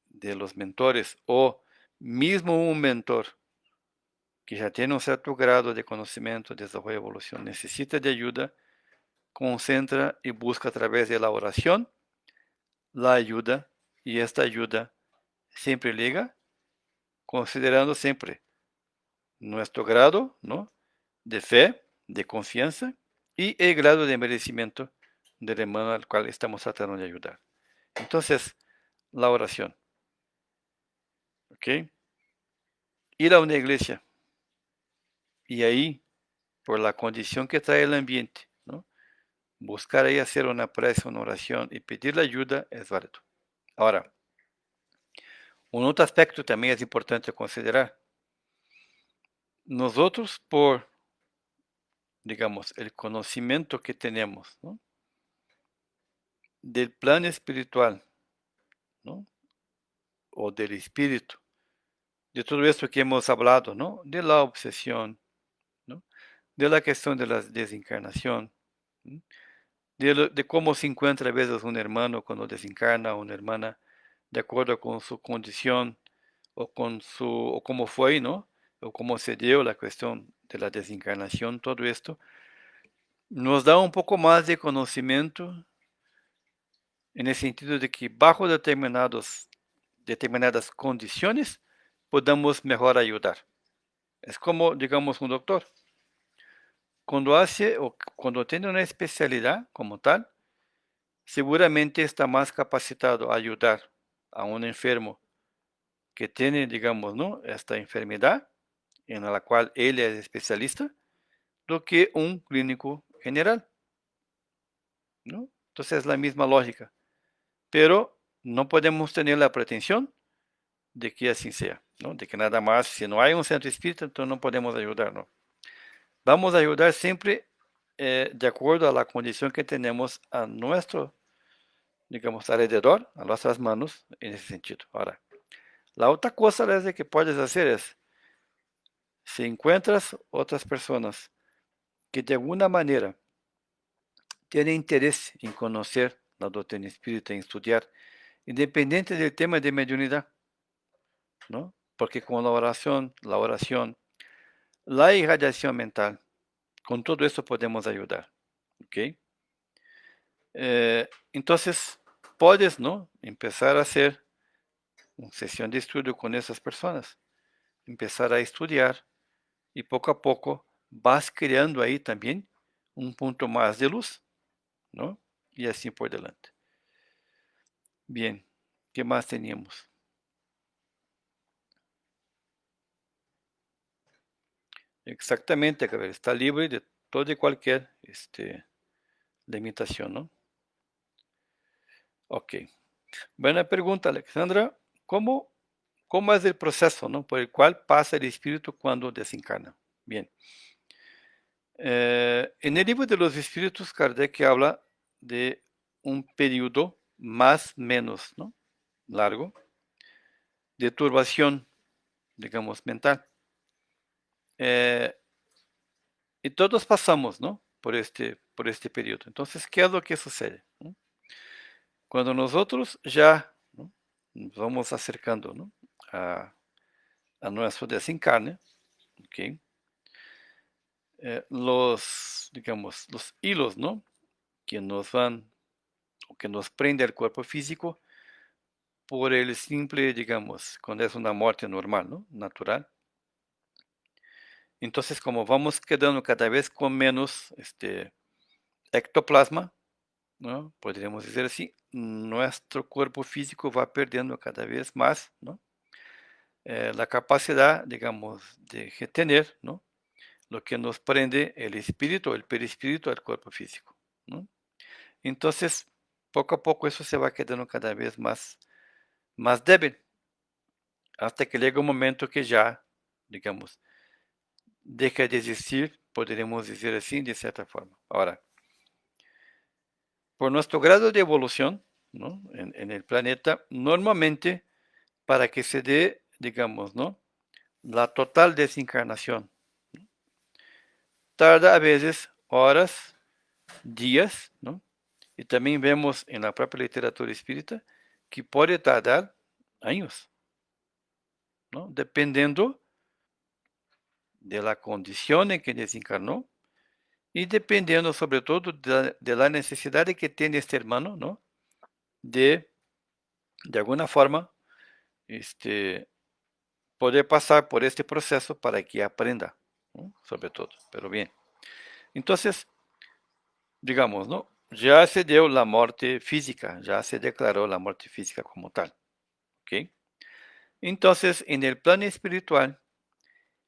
de los mentores, o mismo un mentor que ya tiene un cierto grado de conocimiento, desarrollo, evolución, necesita de ayuda, concentra y busca a través de la oración la ayuda, y esta ayuda siempre llega, considerando siempre nuestro grado, ¿no?, de fe, de confianza y el grado de merecimiento del hermano al cual estamos tratando de ayudar. Entonces, la oración, ¿ok? Ir a una iglesia y ahí, por la condición que trae el ambiente, ¿no?, buscar ahí hacer una presa, una oración y pedir la ayuda es válido. Ahora, un otro aspecto también es importante considerar. Nosotros, por, digamos, el conocimiento que tenemos, ¿no?, del plan espiritual, ¿no?, o del espíritu, de todo esto que hemos hablado, ¿no?, de la obsesión, ¿no?, de la cuestión de la desencarnación, ¿no?, de cómo se encuentra a veces un hermano cuando desencarna, una hermana, de acuerdo con su condición, o cómo fue, ¿no?, o cómo se dio la cuestión de la desencarnación, todo esto nos da un poco más de conocimiento en el sentido de que bajo determinadas condiciones podamos mejor ayudar. Es como, digamos, un doctor. Cuando hace o cuando tiene una especialidad como tal, seguramente está más capacitado a ayudar a un enfermo que tiene, digamos, ¿no?, esta enfermedad en la cual él es especialista, do que un clínico general, ¿no? Entonces es la misma lógica, pero no podemos tener la pretensión de que así sea, ¿no? De que nada más, si no hay un centro espírita, entonces no podemos ayudar, ¿no? Vamos a ayudar siempre de acuerdo a la condición que tenemos a nuestro, digamos, alrededor, a nuestras manos, en ese sentido. Ahora, la otra cosa es que puedes hacer es, si encuentras otras personas que de alguna manera tienen interés en conocer la doctrina espírita, en estudiar, independiente del tema de mediunidad, ¿no? Porque con la oración, la irradiación mental, con todo eso podemos ayudar, ¿ok? Entonces, puedes, ¿no? Empezar a hacer una sesión de estudio con esas personas, empezar a estudiar y poco a poco vas creando ahí también un punto más de luz, ¿no? Y así por delante. Bien, ¿qué más teníamos? Exactamente, Gabriel, está libre de toda y cualquier limitación, ¿no? Ok. Buena pregunta, Alexandra. ¿Cómo, cómo es el proceso, ¿no? Por el cual pasa el espíritu cuando desencarna? Bien. En el libro de los espíritus, Kardec habla de un periodo más menos, ¿no? Largo de turbación, digamos, mental. Eh, y todos pasamos, ¿no? Por este periodo. Entonces, ¿qué es lo que sucede? ¿No? Cuando nosotros ya, ¿no? Nos vamos acercando, ¿no? a, a nuestro desencarne, ¿ok? Digamos, los hilos, ¿no? Que nos van, o que nos prende el cuerpo físico, por el simple, digamos, cuando es una muerte normal, ¿no? Natural. Entonces, como vamos quedando cada vez con menos ectoplasma, ¿no? Podríamos decir así, nuestro cuerpo físico va perdiendo cada vez más, ¿no? La capacidad, digamos, de retener, ¿no? Lo que nos prende el espíritu, el perispíritu al cuerpo físico, ¿no? Entonces, poco a poco eso se va quedando cada vez más débil, hasta que llega un momento que ya, digamos, deja de existir, podríamos decir así, de cierta forma. Ahora, por nuestro grado de evolución, ¿no? En el planeta, normalmente, para que se dé, digamos, ¿no? La total desencarnación, tarda a veces horas, días, ¿no? Y también vemos en la propia literatura espírita que puede tardar años, ¿no? Dependiendo de la condición en que desencarnó y dependiendo sobre todo de la necesidad que tiene este hermano, ¿no? De alguna forma, este, poder pasar por este proceso para que aprenda, ¿no? Sobre todo. Pero bien, entonces, digamos, ¿no? Ya se dio la muerte física, ya se declaró la muerte física como tal, ¿ok? Entonces, en el plano espiritual,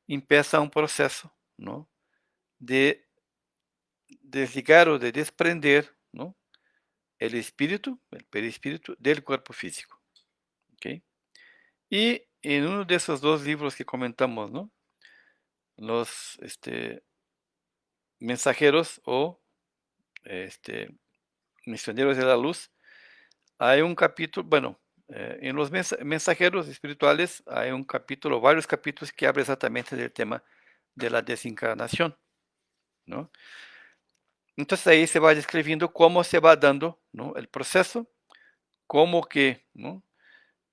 empieza un proceso, ¿no? De desligar o de desprender, ¿no? El espíritu, el perispíritu, del cuerpo físico, ¿ok? Y en uno de esos dos libros que comentamos, ¿no? Los mensajeros o este, misioneros de la luz, hay un capítulo, bueno, en los mensajeros espirituales hay un capítulo, varios capítulos que habla exactamente del tema de la desencarnación, ¿no? Entonces ahí se va describiendo cómo se va dando, ¿no? El proceso, cómo que, ¿no?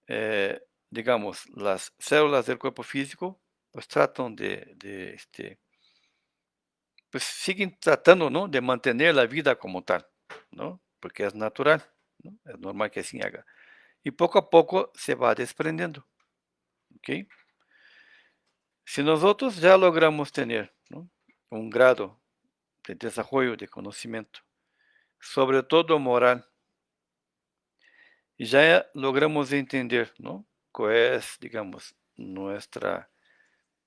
Eh, digamos, las células del cuerpo físico pues tratan pues siguen tratando, ¿no? De mantener la vida como tal, ¿no? Porque es natural, ¿no? Es normal que así haga. Y poco a poco se va desprendiendo, ¿ok? Si nosotros ya logramos tener, ¿no? Un grado de desarrollo de conocimiento, sobre todo moral, y ya logramos entender, ¿no? Cuál es, digamos, nuestra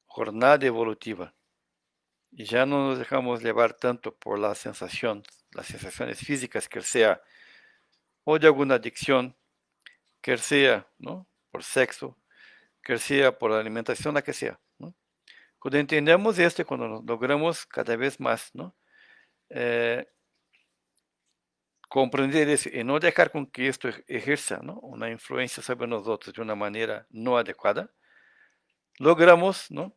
jornada evolutiva, y ya no nos dejamos llevar tanto por las sensaciones físicas, que sea, o de alguna adicción, que sea, ¿no? Por sexo, que sea por la alimentación, la que sea, ¿no? Cuando entendemos esto, cuando lo logramos cada vez más, ¿no? Eh, comprender eso y no dejar con que esto ejerza, ¿no?, una influencia sobre nosotros de una manera no adecuada, logramos, ¿no?,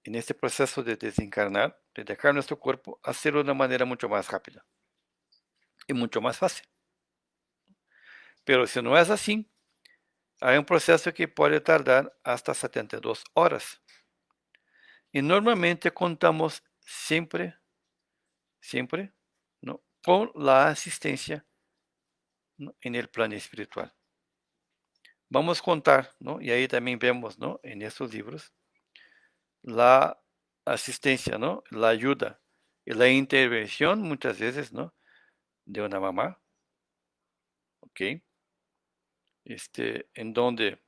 en este proceso de desencarnar, de dejar nuestro cuerpo, hacerlo de una manera mucho más rápida y mucho más fácil. Pero si no es así, hay un proceso que puede tardar hasta 72 horas. Y normalmente contamos siempre, ¿no?, con la asistencia, ¿no?, en el plano espiritual. Vamos a contar, ¿no?, y ahí también vemos, ¿no?, en estos libros, la asistencia, ¿no?, la ayuda y la intervención muchas veces, ¿no?, de una mamá, ¿ok? En donde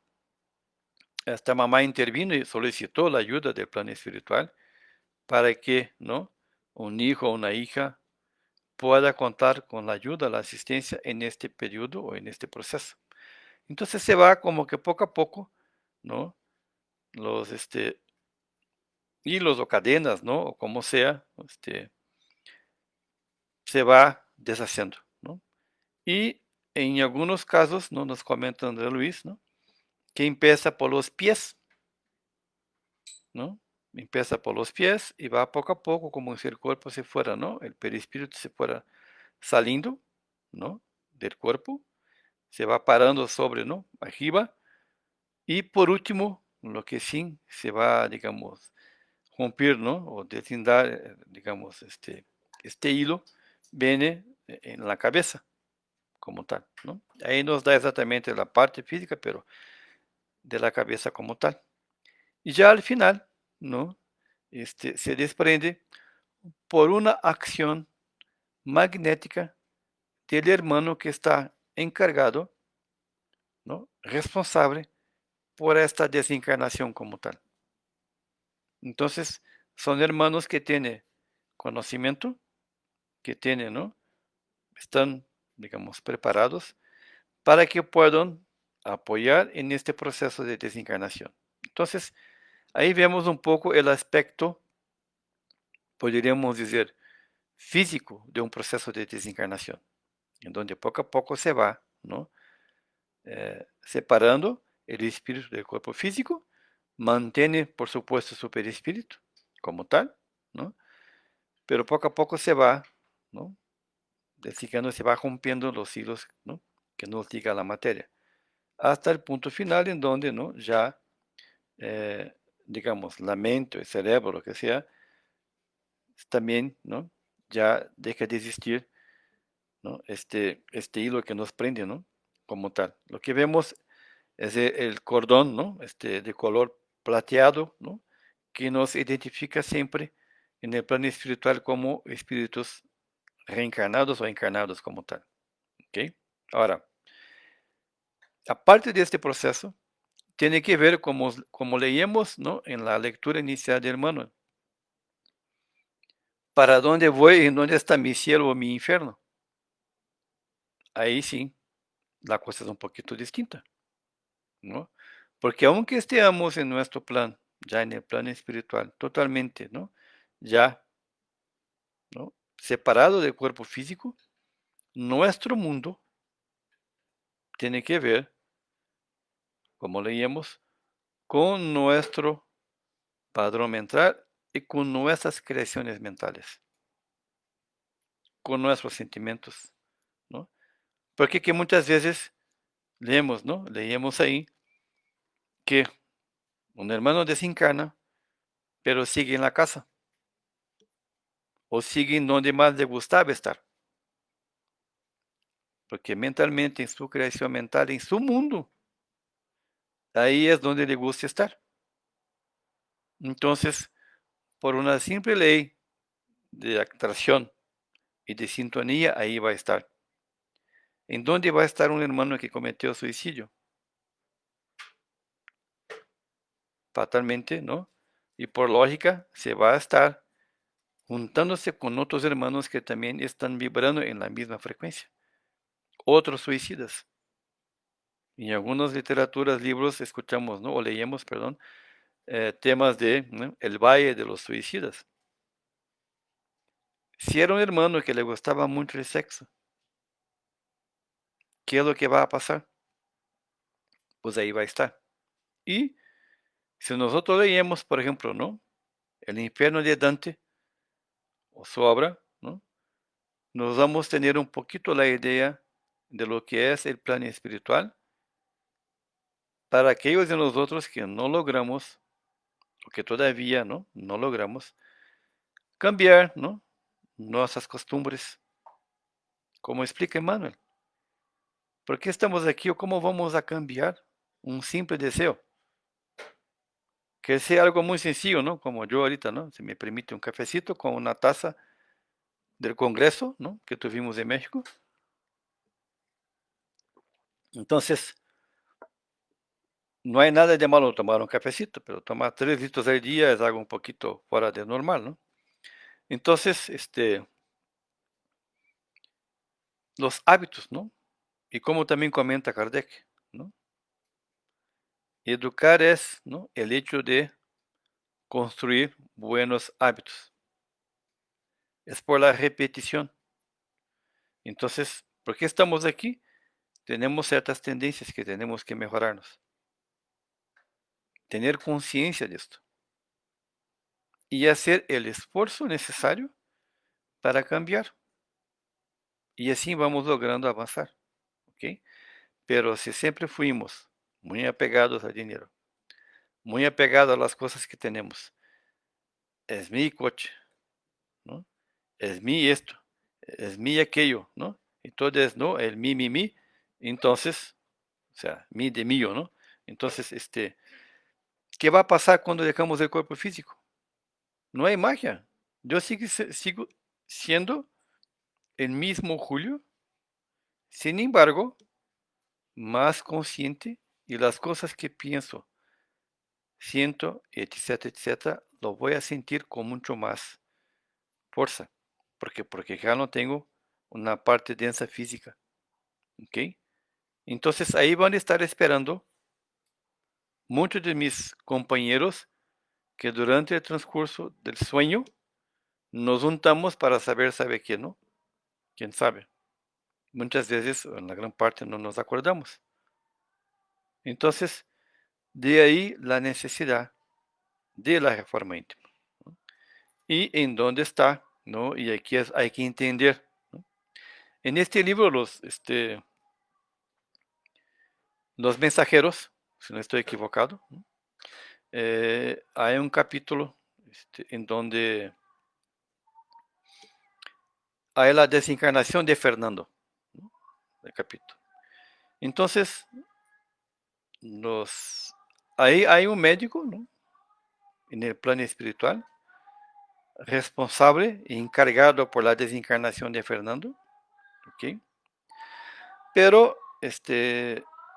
esta mamá intervino y solicitó la ayuda del plano espiritual para que, ¿no?, un hijo o una hija pueda contar con la ayuda, la asistencia en este periodo o en este proceso. Entonces se va como que poco a poco, ¿no?, los hilos o cadenas, ¿no?, o como sea, se va deshaciendo, ¿no? Y en algunos casos, ¿no?, nos comenta André Luis, ¿no?, que empieza por los pies, ¿no? Empieza por los pies y va poco a poco, como si el cuerpo se fuera, ¿no?, el perispíritu se fuera saliendo, ¿no?, del cuerpo, se va parando sobre, ¿no?, arriba, y por último, lo que sí se va, digamos, romper, ¿no?, o deslindar, digamos, este hilo, viene en la cabeza, como tal, ¿no? Ahí nos da exactamente la parte física, pero de la cabeza como tal. Y ya al final, ¿no?, se desprende por una acción magnética del hermano que está encargado, ¿no?, responsable por esta desencarnación como tal. Entonces, son hermanos que tienen conocimiento, que tienen, ¿no?, están, digamos, preparados para que puedan apoyar en este proceso de desencarnación. Entonces, ahí vemos un poco el aspecto, podríamos decir, físico de un proceso de desencarnación, en donde poco a poco se va, ¿no?, separando el espíritu del cuerpo físico, mantiene, por supuesto, su perispíritu como tal, ¿no?, pero poco a poco se va, ¿no?, desligando, se va rompiendo los hilos, ¿no?, que nos liga a la materia, hasta el punto final en donde, ¿no?, ya, digamos, la mente, el cerebro, lo que sea, también, ¿no?, ya deja de existir, ¿no?, este hilo que nos prende, ¿no?, como tal. Lo que vemos es el cordón, ¿no?, de color plateado, ¿no?, que nos identifica siempre en el plano espiritual como espíritus reencarnados o encarnados como tal, ¿ok? Ahora, aparte de este proceso, tiene que ver como leíamos, ¿no?, en la lectura inicial del hermano, ¿para dónde voy y dónde está mi cielo o mi infierno? Ahí sí, la cosa es un poquito distinta, ¿no? Porque aunque estemos en nuestro plan, ya en el plan espiritual, totalmente, ¿no?, ya, ¿no?, separado del cuerpo físico, nuestro mundo tiene que ver, como leíamos, con nuestro padrón mental y con nuestras creaciones mentales, con nuestros sentimientos, ¿no? Porque que muchas veces leemos, ¿no?, leíamos ahí que un hermano desencarna, pero sigue en la casa, o sigue en donde más le gustaba estar, porque mentalmente, en su creación mental, en su mundo, ahí es donde le gusta estar. Entonces, por una simple ley de atracción y de sintonía, ahí va a estar. ¿En dónde va a estar un hermano que cometió suicidio? Fatalmente, ¿no? Y por lógica, se va a estar juntándose con otros hermanos que también están vibrando en la misma frecuencia, otros suicidas. En algunas literaturas, libros, escuchamos, ¿no? O leemos, perdón, temas de, ¿no?, el Valle de los Suicidas. Si era un hermano que le gustaba mucho el sexo, ¿qué es lo que va a pasar? Pues ahí va a estar. Y si nosotros leemos, por ejemplo, ¿no?, el infierno de Dante o su obra, ¿no?, nos vamos a tener un poquito la idea de lo que es el plan espiritual para aquellos de nosotros que no logramos, o que todavía no logramos cambiar, ¿no?, nuestras costumbres, como explica Emmanuel. ¿Por qué estamos aquí o cómo vamos a cambiar un simple deseo? Que sea algo muy sencillo, ¿no? Como yo ahorita, ¿no? Se me permite un cafecito con una taza del Congreso, ¿no?, que tuvimos en México. Entonces, no hay nada de malo tomar un cafecito, pero tomar 3 litros al día es algo un poquito fuera de normal, ¿no? Entonces, los hábitos, ¿no? Y como también comenta Kardec, ¿no? Educar es, ¿no?, el hecho de construir buenos hábitos. Es por la repetición. Entonces, ¿por qué estamos aquí? Tenemos ciertas tendencias que tenemos que mejorarnos. Tener conciencia de esto. Y hacer el esfuerzo necesario para cambiar. Y así vamos logrando avanzar, ¿ok? Pero si siempre fuimos muy apegados al dinero, muy apegados a las cosas que tenemos, es mi coche, ¿no? Es mi esto, es mi aquello, ¿no? Entonces, ¿no? El mi, entonces, o sea, mi de mío, ¿no? Entonces, ¿qué va a pasar cuando dejamos el cuerpo físico? No hay magia. Yo sigo siendo el mismo Julio, sin embargo, más consciente, y las cosas que pienso, siento, etcétera, etcétera, lo voy a sentir con mucho más fuerza. ¿Por qué? Porque ya no tengo una parte densa física, ¿ok? Entonces ahí van a estar esperando muchos de mis compañeros que durante el transcurso del sueño nos juntamos para saber, ¿sabe quién, no? ¿Quién sabe? Muchas veces, en la gran parte, no nos acordamos. Entonces, de ahí la necesidad de la reforma íntima, ¿no? Y en dónde está, ¿no? Y aquí hay que entender, ¿no? En este libro, los mensajeros, si no estoy equivocado, ¿no?, hay un capítulo en donde hay la desencarnación de Fernando, ¿no?, el capítulo. Entonces, ahí hay un médico, ¿no?, en el plano espiritual, responsable e encargado por la desencarnación de Fernando, ¿ok? Pero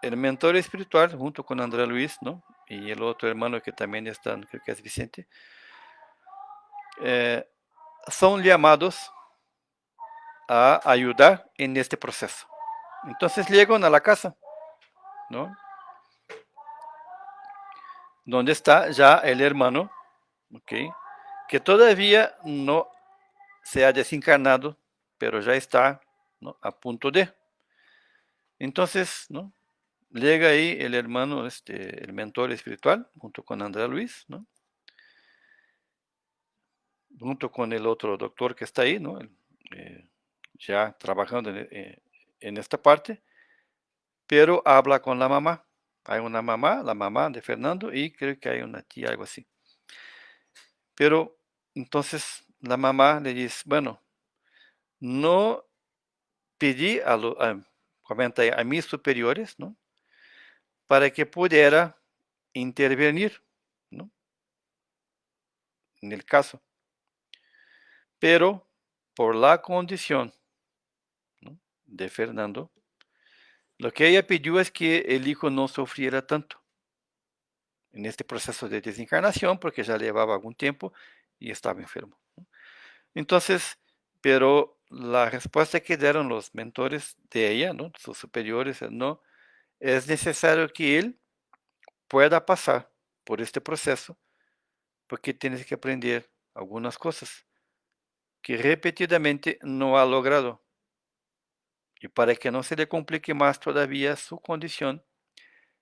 el mentor espiritual, junto con André Luis, ¿no?, y el otro hermano que también está, creo que es Vicente, eh, son llamados a ayudar en este proceso. Entonces llegan a la casa, ¿no?, donde está ya el hermano, ¿ok?, que todavía no se ha desencarnado, pero ya está, ¿no?, a punto de. Entonces, ¿no?, llega ahí el hermano, el mentor espiritual, junto con André Luis, ¿no?, junto con el otro doctor que está ahí, ¿no?, ya trabajando en esta parte, pero habla con la mamá. Hay una mamá, la mamá de Fernando, y creo que hay una tía, algo así. Pero entonces la mamá le dice, bueno, no pedí comenta ahí, a mis superiores, ¿no?, para que pudiera intervenir, ¿no?, en el caso, pero por la condición, ¿no?, de Fernando, lo que ella pidió es que el hijo no sufriera tanto en este proceso de desencarnación, porque ya llevaba algún tiempo y estaba enfermo, ¿no? Entonces, pero la respuesta que dieron los mentores de ella, ¿no?, sus superiores, no, es necesario que él pueda pasar por este proceso, porque tienes que aprender algunas cosas que repetidamente no ha logrado. Y para que no se le complique más todavía su condición,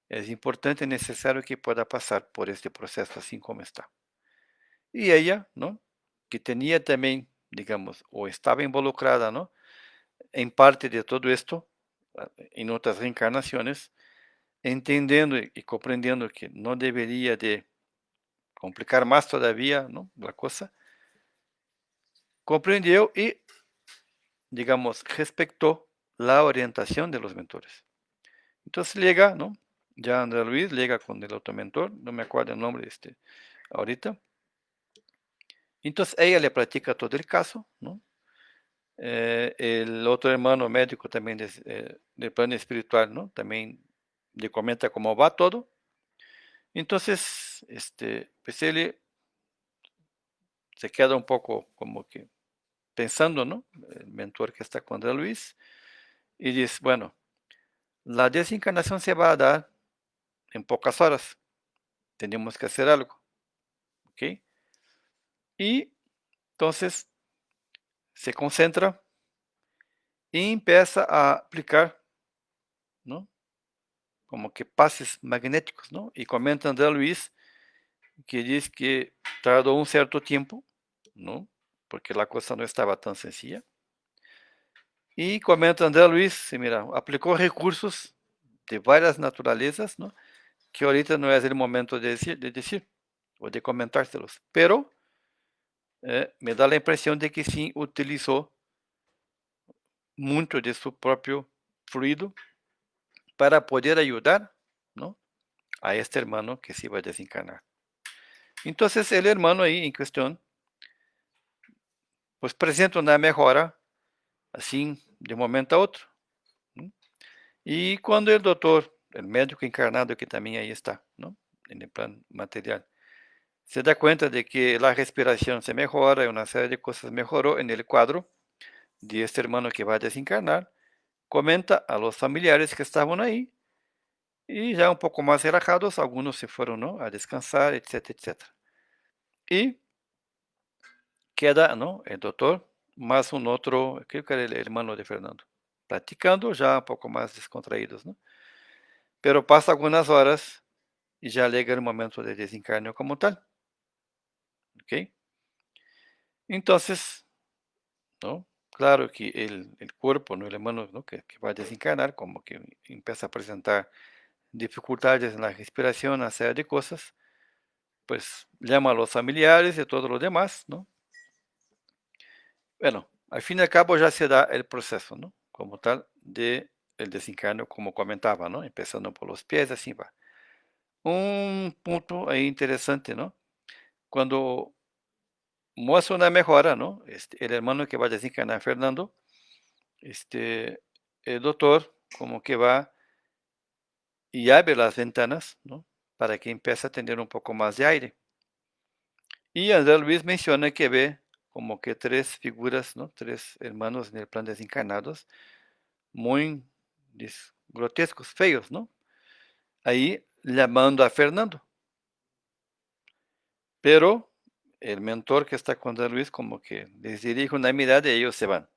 es importante y necesario que pueda pasar por este proceso así como está. Y ella, ¿no? Que tenía también, digamos, o estaba involucrada, ¿no? En parte de todo esto, en otras reencarnaciones, entendiendo y comprendiendo que no debería de complicar más todavía, ¿no? La cosa, comprendió y, digamos, respetó la orientación de los mentores. Entonces llega, ¿no? Ya Andrés Luis llega con el otro mentor, no me acuerdo el nombre ahorita. Entonces ella le platica todo el caso, ¿no? El otro hermano médico también del plano espiritual, ¿no? También le comenta cómo va todo. Entonces, pues él se queda un poco como que pensando, ¿no? El mentor que está con Andrés Luis, y dice, bueno, la desencarnación se va a dar en pocas horas, tenemos que hacer algo, ¿ok? Y entonces se concentra y empieza a aplicar, ¿no? Como que pases magnéticos, ¿no? Y comenta André Luis que dice que tardó un cierto tiempo, ¿no? Porque la cosa no estaba tan sencilla. Y comenta André Luis, mira, aplicó recursos de varias naturalezas, ¿no? Que ahorita no es el momento de decir o de comentárselos, pero me da la impresión de que sí utilizó mucho de su propio fluido para poder ayudar, ¿no? A este hermano que se iba a desencarnar. Entonces el hermano ahí en cuestión, pues presenta una mejora, así de un momento a otro, ¿no? Y cuando el doctor, el médico encarnado que también ahí está, ¿no? En el plan material, se da cuenta de que la respiración se mejora y una serie de cosas mejoró en el cuadro de este hermano que va a desencarnar, comenta a los familiares que estaban ahí y ya un poco más relajados, algunos se fueron, ¿no? A descansar, etcétera, etcétera. Y queda, ¿no? El doctor más un otro, creo que era el hermano de Fernando, platicando ya un poco más descontraídos, ¿no? Pero pasa algunas horas y ya llega el momento de desencarnio como tal, ¿ok? Entonces, ¿no? Claro que el cuerpo, ¿no? El hermano, ¿no? Que va a desencarnar, como que empieza a presentar dificultades en la respiración, una serie de cosas, pues llama a los familiares y todos los demás, ¿no? Bueno, al fin y al cabo ya se da el proceso, ¿no? Como tal, de el desencarno, como comentaba, ¿no? Empezando por los pies, así va. Un punto ahí interesante, ¿no? Cuando muestra una mejora, ¿no? El hermano que va a desencarnar, Fernando, este, el doctor como que va y abre las ventanas, ¿no? Para que empiece a tener un poco más de aire. Y Andrés Luis menciona que ve como que tres figuras, ¿no? Tres hermanos en el plan desencarnados, muy grotescos, feos, ¿no? Ahí llamando a Fernando. Pero el mentor que está con Andrés Luis como que les dirige una mirada y ellos se van.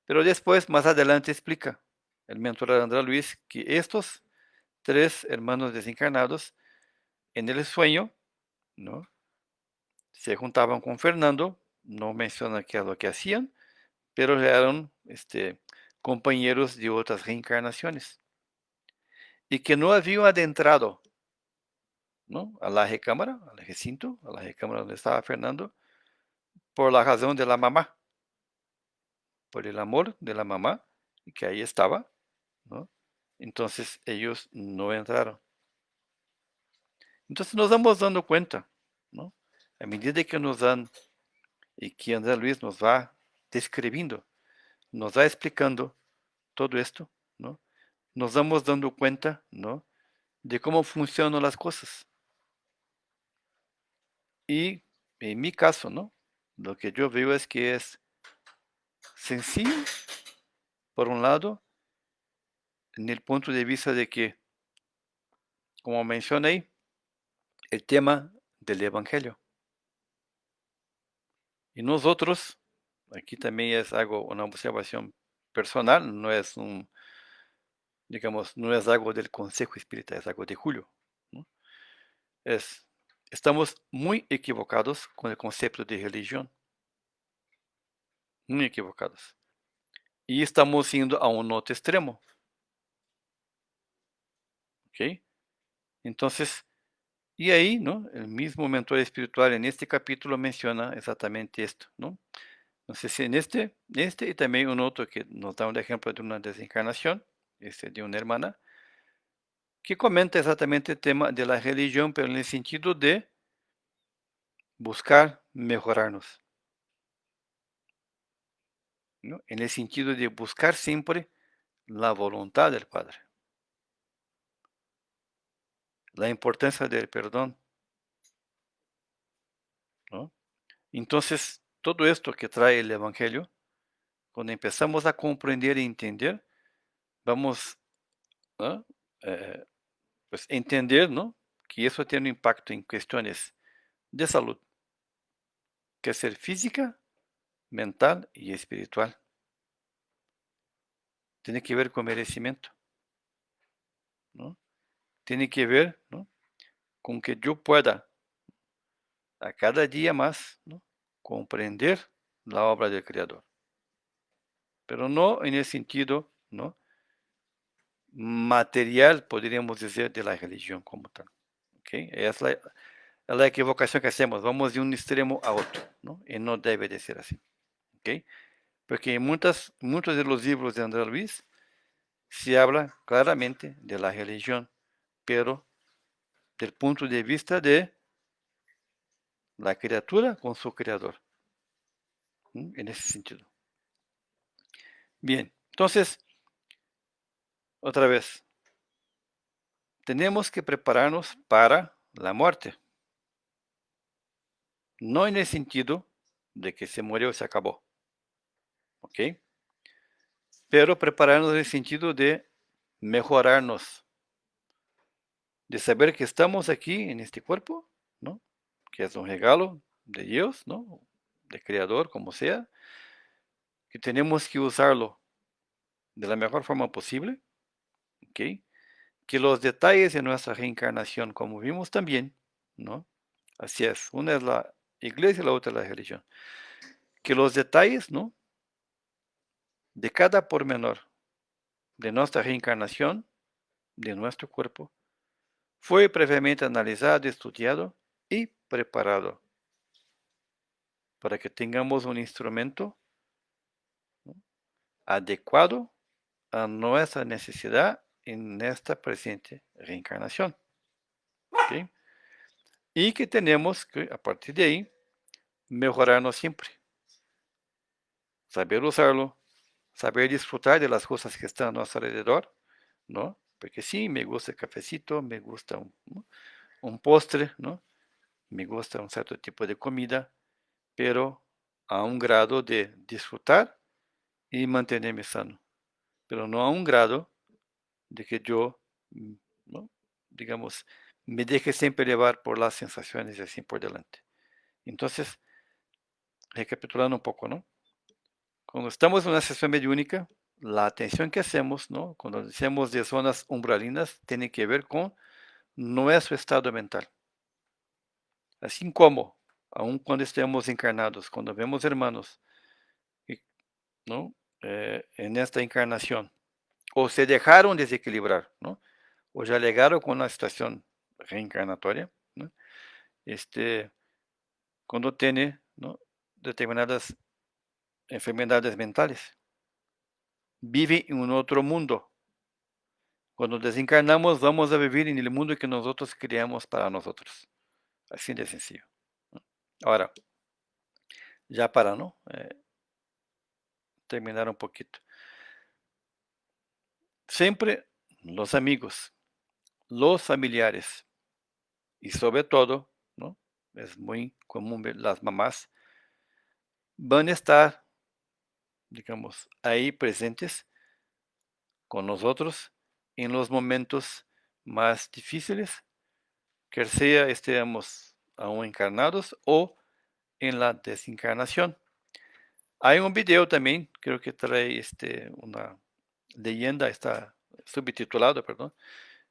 Pero después, más adelante, explica el mentor de Andrés Luis que estos tres hermanos desencarnados en el sueño, ¿no? Se juntaban con Fernando, no menciona qué es lo que hacían, pero eran compañeros de otras reencarnaciones y que no habían adentrado, ¿no? A la recámara, al recinto, a la recámara donde estaba Fernando, por la razón de la mamá, por el amor de la mamá, que ahí estaba, ¿no? Entonces ellos no entraron. Entonces nos vamos dando cuenta, ¿no? A medida que nos dan y que Andrés Luis nos va describiendo, nos va explicando todo esto, ¿no? Nos vamos dando cuenta, ¿no? De cómo funcionan las cosas. Y en mi caso, ¿no? Lo que yo veo es que es sencillo, por un lado, en el punto de vista de que, como mencioné, el tema del Evangelio. Y nosotros, aquí también hago una observación personal, no es digamos, no es algo del Consejo Espírita, es algo de Julio, ¿no? Es, estamos muy equivocados con el concepto de religión, muy equivocados. Y estamos yendo a un otro extremo, ¿ok? Entonces, y ahí, ¿no? El mismo mentor espiritual en este capítulo menciona exactamente esto, ¿no? Entonces, en este y también un otro que nos da un ejemplo de una desencarnación, de una hermana, que comenta exactamente el tema de la religión, pero en el sentido de buscar mejorarnos, ¿no? En el sentido de buscar siempre la voluntad del Padre, la importancia del perdón, ¿no? Entonces, todo esto que trae el Evangelio, cuando empezamos a comprender y entender, vamos a pues, entender, ¿no? Que eso tiene un impacto en cuestiones de salud, que es ser física, mental y espiritual. Tiene que ver con merecimiento, ¿no? Tiene que ver, ¿no? Con que yo pueda a cada día más, ¿no? Comprender la obra del Creador, pero no en el sentido, ¿no? Material, podríamos decir, de la religión como tal. ¿Okay? Es la equivocación que hacemos, vamos de un extremo a otro, ¿no? Y no debe de ser así. ¿Okay? Porque en muchos de los libros de Andrés Luis se habla claramente de la religión, pero del punto de vista de la criatura con su creador, ¿no? En ese sentido. Bien, entonces, otra vez, tenemos que prepararnos para la muerte, no en el sentido de que se murió y se acabó, ¿ok? Pero prepararnos en el sentido de mejorarnos, de saber que estamos aquí en este cuerpo, ¿no? Que es un regalo de Dios, ¿no? De Creador, como sea, que tenemos que usarlo de la mejor forma posible, ¿ok? Que los detalles de nuestra reencarnación, como vimos también, ¿no? Así es, una es la iglesia y la otra es la religión. Que los detalles, ¿no? De cada pormenor de nuestra reencarnación, de nuestro cuerpo, fue previamente analizado, estudiado y preparado para que tengamos un instrumento, ¿no? Adecuado a nuestra necesidad en esta presente reencarnación, ¿ok? Y que tenemos que, a partir de ahí, mejorarnos siempre, saber usarlo, saber disfrutar de las cosas que están a nuestro alrededor, ¿no? Porque sí, me gusta el cafecito, me gusta un postre, ¿no? Me gusta un cierto tipo de comida, pero a un grado de disfrutar y mantenerme sano, pero no a un grado de que yo, ¿no? Digamos, me deje siempre llevar por las sensaciones y así por delante. Entonces, recapitulando un poco, ¿no? Cuando estamos en una sesión mediúnica, la atención que hacemos, ¿no? Cuando decimos de zonas umbralinas, tiene que ver con nuestro estado mental. Así como, aun cuando estemos encarnados, cuando vemos hermanos, ¿no? En esta encarnación, o se dejaron desequilibrar, ¿no? O ya llegaron con una situación reencarnatoria, ¿no? Este, cuando tiene, ¿no? Determinadas enfermedades mentales, vive en un otro mundo. Cuando desencarnamos, vamos a vivir en el mundo que nosotros creamos para nosotros. Así de sencillo, ¿no? Ahora, ya para, ¿no? Terminar un poquito. Siempre los amigos, los familiares y sobre todo, ¿no? Es muy común ver las mamás van a estar, digamos, ahí presentes con nosotros en los momentos más difíciles, que sea estemos aún encarnados o en la desencarnación. Hay un video también, creo que trae una leyenda, está subtitulado, perdón,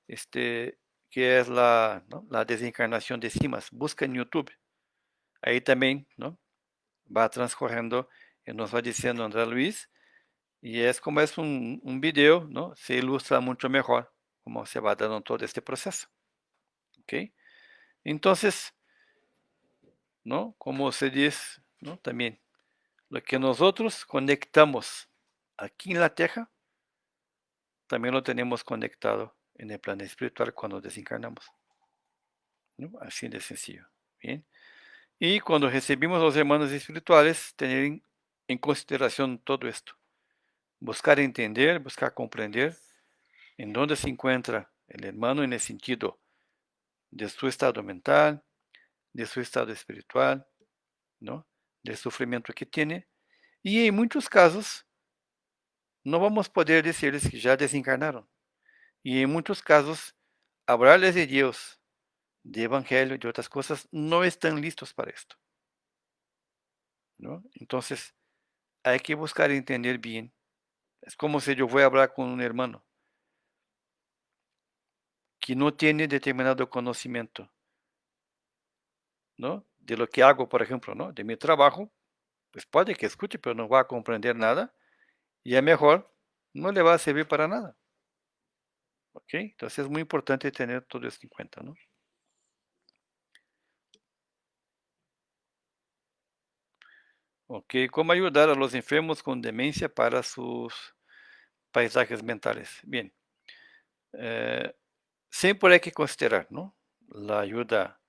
que es ¿no? la desencarnación de Simas. Busca en YouTube. Ahí también, ¿no? Va transcurriendo y nos va diciendo André Luis, y es como es un video, ¿no? Se ilustra mucho mejor cómo se va dando todo este proceso, ¿ok? Entonces, ¿no? Como se dice, ¿no? También, lo que nosotros conectamos aquí en la Tierra, también lo tenemos conectado en el plano espiritual cuando desencarnamos, ¿no? Así de sencillo, ¿bien? Y cuando recibimos los hermanos espirituales, tener en consideración todo esto. Buscar entender, buscar comprender en dónde se encuentra el hermano en el sentido de su estado mental, de su estado espiritual, ¿no? Del sufrimiento que tiene. Y en muchos casos no vamos a poder decirles que ya desencarnaron. Y en muchos casos, hablarles de Dios, de Evangelio y de otras cosas, no están listos para esto, ¿no? Entonces, hay que buscar entender bien. Es como si yo voy a hablar con un hermano que no tiene determinado conocimiento, ¿no? De lo que hago, por ejemplo, ¿no? De mi trabajo, pues puede que escuche, pero no va a comprender nada y a mejor no le va a servir para nada, ¿ok? Entonces es muy importante tener todo esto en cuenta, ¿no? Ok, ¿cómo ayudar a los enfermos con demencia para sus paisajes mentales? Bien, eh, siempre hay que considerar, ¿no? La ayuda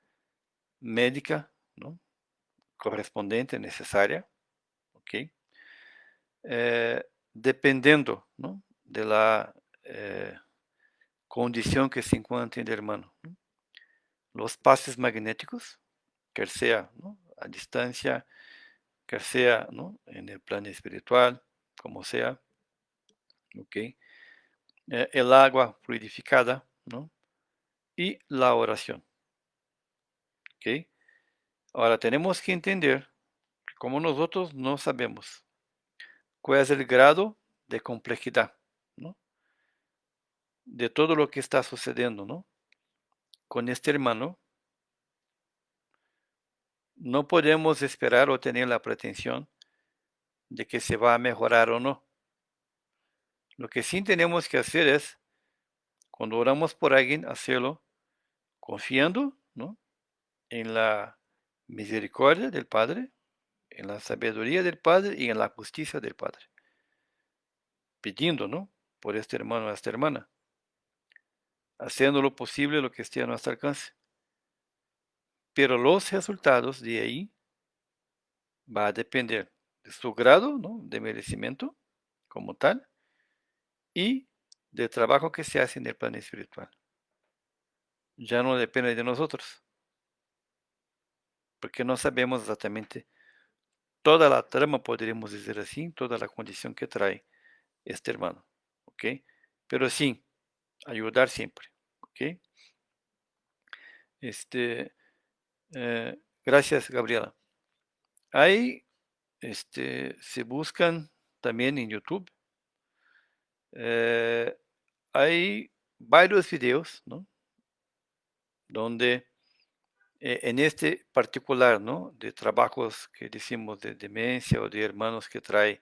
médica, ¿no? Correspondiente, necesaria, ¿ok? Eh, dependiendo, ¿no? De la condición que se encuentre el hermano, ¿no? Los pases magnéticos, que sea, ¿no? A distancia, que sea, ¿no? En el plano espiritual, como sea, ¿ok? El agua fluidificada, ¿no? Y la oración, ¿ok? Ahora tenemos que entender que como nosotros no sabemos cuál es el grado de complejidad, ¿no? De todo lo que está sucediendo, ¿no? Con este hermano, no podemos esperar o tener la pretensión de que se va a mejorar o no. Lo que sí tenemos que hacer es, cuando oramos por alguien, hacerlo confiando, ¿no? En la misericordia del Padre, en la sabiduría del Padre y en la justicia del Padre. Pidiendo, ¿no? Por este hermano o esta hermana, haciendo lo posible lo que esté a nuestro alcance. Pero los resultados de ahí va a depender de su grado, ¿no? De merecimiento como tal y del trabajo que se hace en el plano espiritual. Ya no depende de nosotros, porque no sabemos exactamente toda la trama, podríamos decir así, toda la condición que trae este hermano, ¿ok? Pero sí, ayudar siempre, ¿ok? Este, gracias, Gabriela. Ahí, se buscan también en YouTube, eh, hay varios videos, ¿no? Donde en este particular, ¿no? De trabajos que decimos de demencia o de hermanos que trae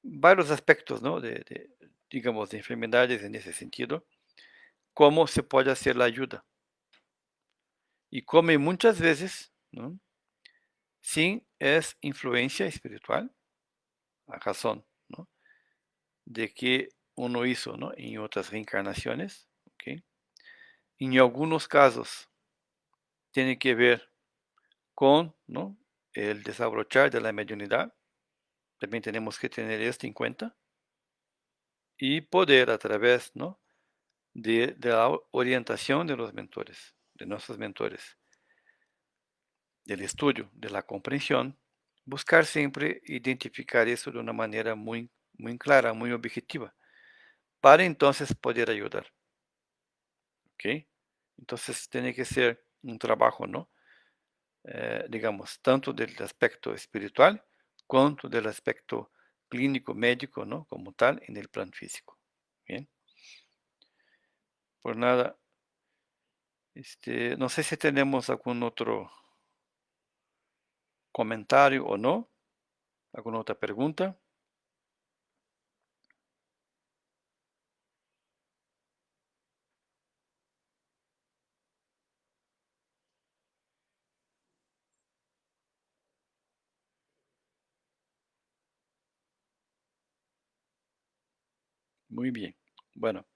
varios aspectos, ¿no? Digamos, de enfermedades en ese sentido, cómo se puede hacer la ayuda. Y como muchas veces, ¿no? Sí es influencia espiritual, a razón, ¿no? De que uno hizo, ¿no? En otras reencarnaciones, ¿ok? En algunos casos tiene que ver con, ¿no? El desabrochar de la mediunidad. También tenemos que tener esto en cuenta y poder a través, ¿no? De la orientación de los mentores, de nuestros mentores, del estudio, de la comprensión, buscar siempre identificar eso de una manera muy, muy clara, muy objetiva, para entonces poder ayudar. ¿Ok? Entonces tiene que ser un trabajo, ¿no? Digamos, tanto del aspecto espiritual cuanto del aspecto clínico, médico, ¿no? Como tal, en el plan físico. Bien, por nada, no sé si tenemos algún otro comentario o no, alguna otra pregunta. Muy bien. Bueno,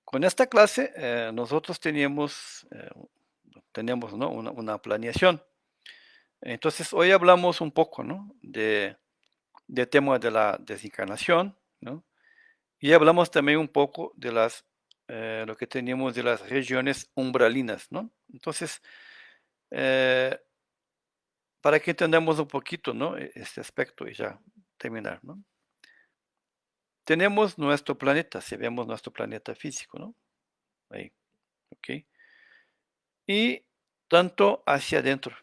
con esta clase nosotros tenemos, ¿no? una planeación. Entonces, hoy hablamos un poco, ¿no? de tema de la desencarnación, ¿no? Y hablamos también un poco de lo que teníamos de las regiones umbralinas, ¿no? Entonces, eh, para que entendamos un poquito, ¿no? Este aspecto y ya terminar, ¿no? Tenemos nuestro planeta, si vemos nuestro planeta físico, ¿no? Ahí, ¿ok? Y tanto hacia adentro,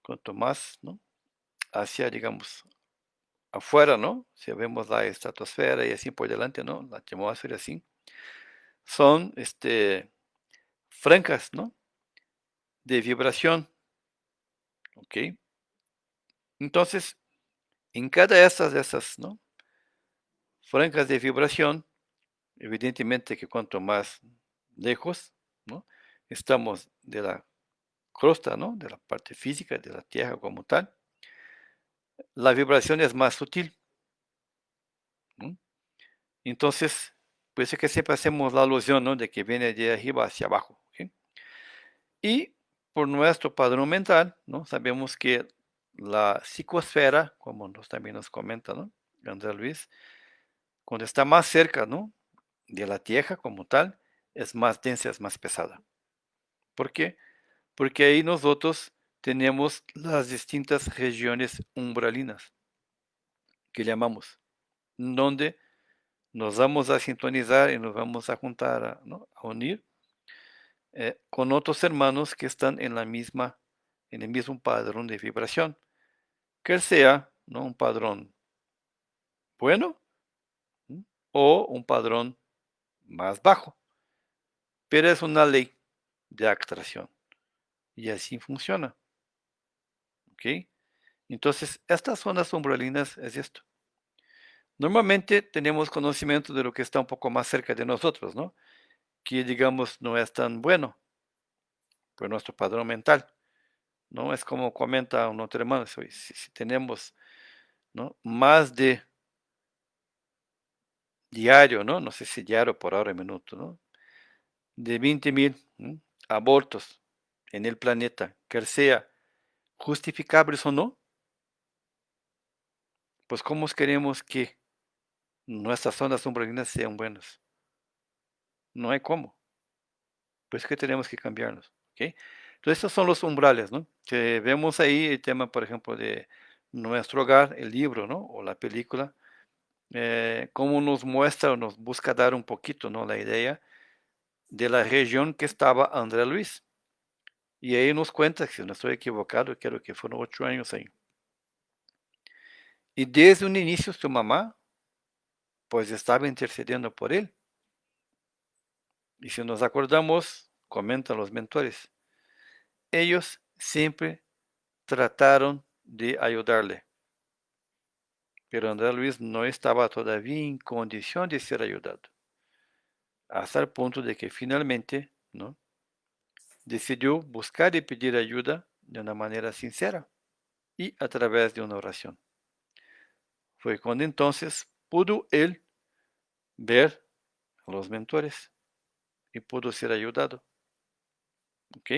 cuanto más, ¿no? Hacia, digamos, afuera, ¿no? Si vemos la estratosfera y así por delante, ¿no? La atmósfera así, son, francas, ¿no? De vibración, ¿ok? Entonces, en cada de esas, ¿no? Francas de vibración, evidentemente que cuanto más lejos, ¿no? Estamos de la crosta, ¿no? De la parte física de la Tierra como tal, la vibración es más sutil, ¿no? Entonces, por eso que siempre hacemos la alusión, ¿no? De que viene de arriba hacia abajo, ¿ok? Y por nuestro padrón mental, ¿no? Sabemos que la psicosfera, como también nos comenta, ¿no? Andrés Luis, cuando está más cerca, ¿no? De la Tierra como tal, es más densa, es más pesada. ¿Por qué? Porque ahí nosotros tenemos las distintas regiones umbralinas que llamamos, donde nos vamos a sintonizar y nos vamos a juntar, ¿no? A unir con otros hermanos que están en el mismo padrón de vibración, que sea, ¿no? Un padrón bueno, ¿no? O un padrón más bajo, pero es una ley de atracción y así funciona, ¿ok? Entonces, estas zonas umbralinas es esto. Normalmente tenemos conocimiento de lo que está un poco más cerca de nosotros, ¿no? Que digamos no es tan bueno por nuestro padrón mental, ¿no? Es como comenta un otro hermano, si tenemos, ¿no? Más de diario, ¿no? No sé si diario por hora y minuto, ¿no? De 20.000 abortos en el planeta, que sea justificables o no, pues ¿cómo queremos que nuestras zonas umbralinas sean buenas? No hay cómo. Pues que tenemos que cambiarnos, ¿ok? Entonces, estos son los umbrales, ¿no? Que vemos ahí el tema, por ejemplo, de nuestro hogar, el libro, ¿no? O la película, cómo nos muestra o nos busca dar un poquito, ¿no? La idea de la región que estaba André Luis. Y ahí nos cuenta, si no estoy equivocado, creo que fueron 8 años ahí. Y desde un inicio su mamá, pues estaba intercediendo por él. Y si nos acordamos, comentan los mentores, ellos siempre trataron de ayudarle, pero André Luis no estaba todavía en condición de ser ayudado, hasta el punto de que finalmente, ¿no? Decidió buscar y pedir ayuda de una manera sincera y a través de una oración. Fue cuando entonces pudo él ver a los mentores y pudo ser ayudado. ¿Ok?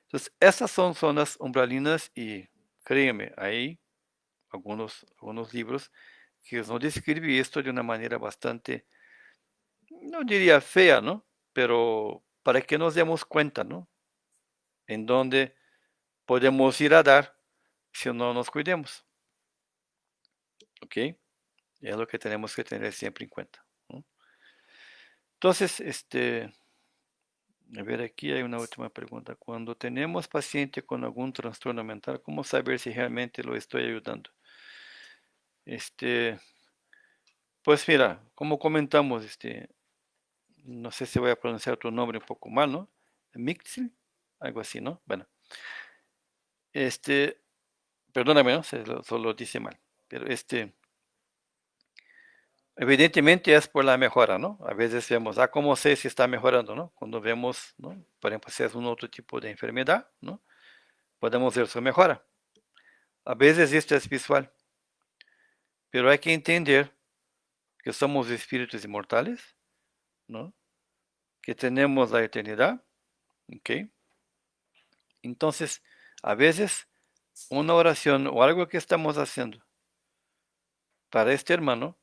Entonces, estas son zonas umbralinas y créeme, hay algunos libros que nos describen esto de una manera bastante, no diría fea, ¿no? Pero para que nos demos cuenta, ¿no? En dónde podemos ir a dar si no nos cuidemos, ¿ok? Es lo que tenemos que tener siempre en cuenta, ¿no? Entonces, a ver, aquí hay una última pregunta. Cuando tenemos paciente con algún trastorno mental, ¿cómo saber si realmente lo estoy ayudando? Este, pues mira, como comentamos, no sé si voy a pronunciar tu nombre un poco mal, ¿no? Mixi, algo así, ¿no? Bueno, este, perdóname, ¿no? Solo dice mal. Pero evidentemente es por la mejora, ¿no? A veces vemos, ¿cómo sé si está mejorando, ¿no? Cuando vemos, ¿no? Por ejemplo, si es un otro tipo de enfermedad, ¿no? Podemos ver su mejora. A veces esto es visual, pero hay que entender que somos espíritus inmortales, ¿no? Que tenemos la eternidad, ¿ok? Entonces, a veces una oración o algo que estamos haciendo para este hermano,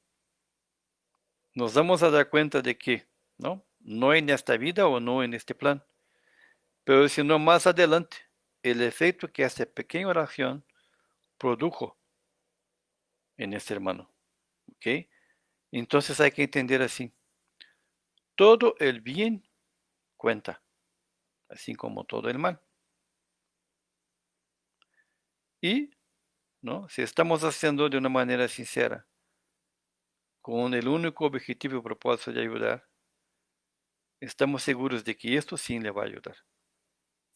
nos vamos a dar cuenta de que, ¿no? No en esta vida o no en este plan, pero sino más adelante, el efecto que esta pequeña oración produjo en este hermano, ¿ok? Entonces hay que entender así, todo el bien cuenta, así como todo el mal. Y, ¿no? Si estamos haciendo de una manera sincera, con el único objetivo y propósito de ayudar, estamos seguros de que esto sí le va a ayudar,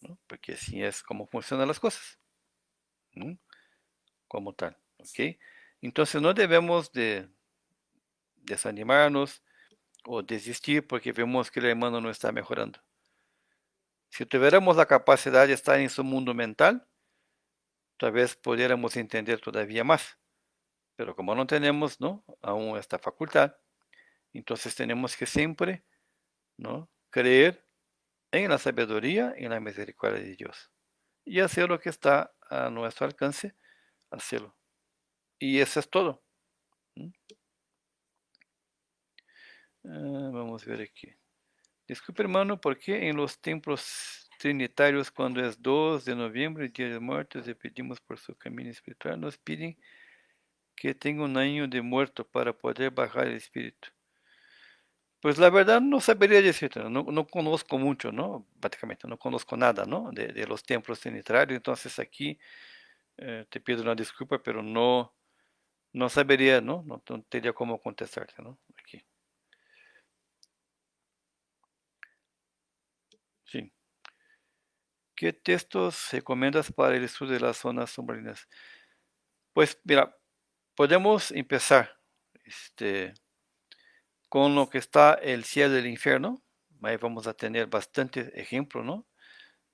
¿no? Porque así es como funcionan las cosas, ¿no? Como tal, ¿ok? Entonces no debemos de desanimarnos o desistir porque vemos que el hermano no está mejorando. Si tuviéramos la capacidad de estar en su mundo mental, tal vez pudiéramos entender todavía más. Pero como no tenemos, ¿no? Aún esta facultad, entonces tenemos que siempre, ¿no? Creer en la sabiduría y en la misericordia de Dios. Y hacer lo que está a nuestro alcance, hacerlo. Y eso es todo. ¿Mm? Vamos a ver aquí. Disculpe, hermano, ¿por qué en los templos trinitarios, cuando es 2 de noviembre, Día de Muertos, le pedimos por su camino espiritual, nos piden que tenga un año de muerto para poder bajar el espíritu? Pues la verdad no sabería decirte, no conozco mucho, ¿no? Prácticamente no conozco nada, ¿no? De los templos trinitarios, entonces aquí te pido una disculpa, pero no sabería, ¿no? No tendría cómo contestarte, ¿no? Aquí, sí. ¿Qué textos recomiendas para el estudio de las zonas sombrinas? Pues mira, podemos empezar con lo que está el cielo y el infierno. Ahí vamos a tener bastantes ejemplos, ¿no?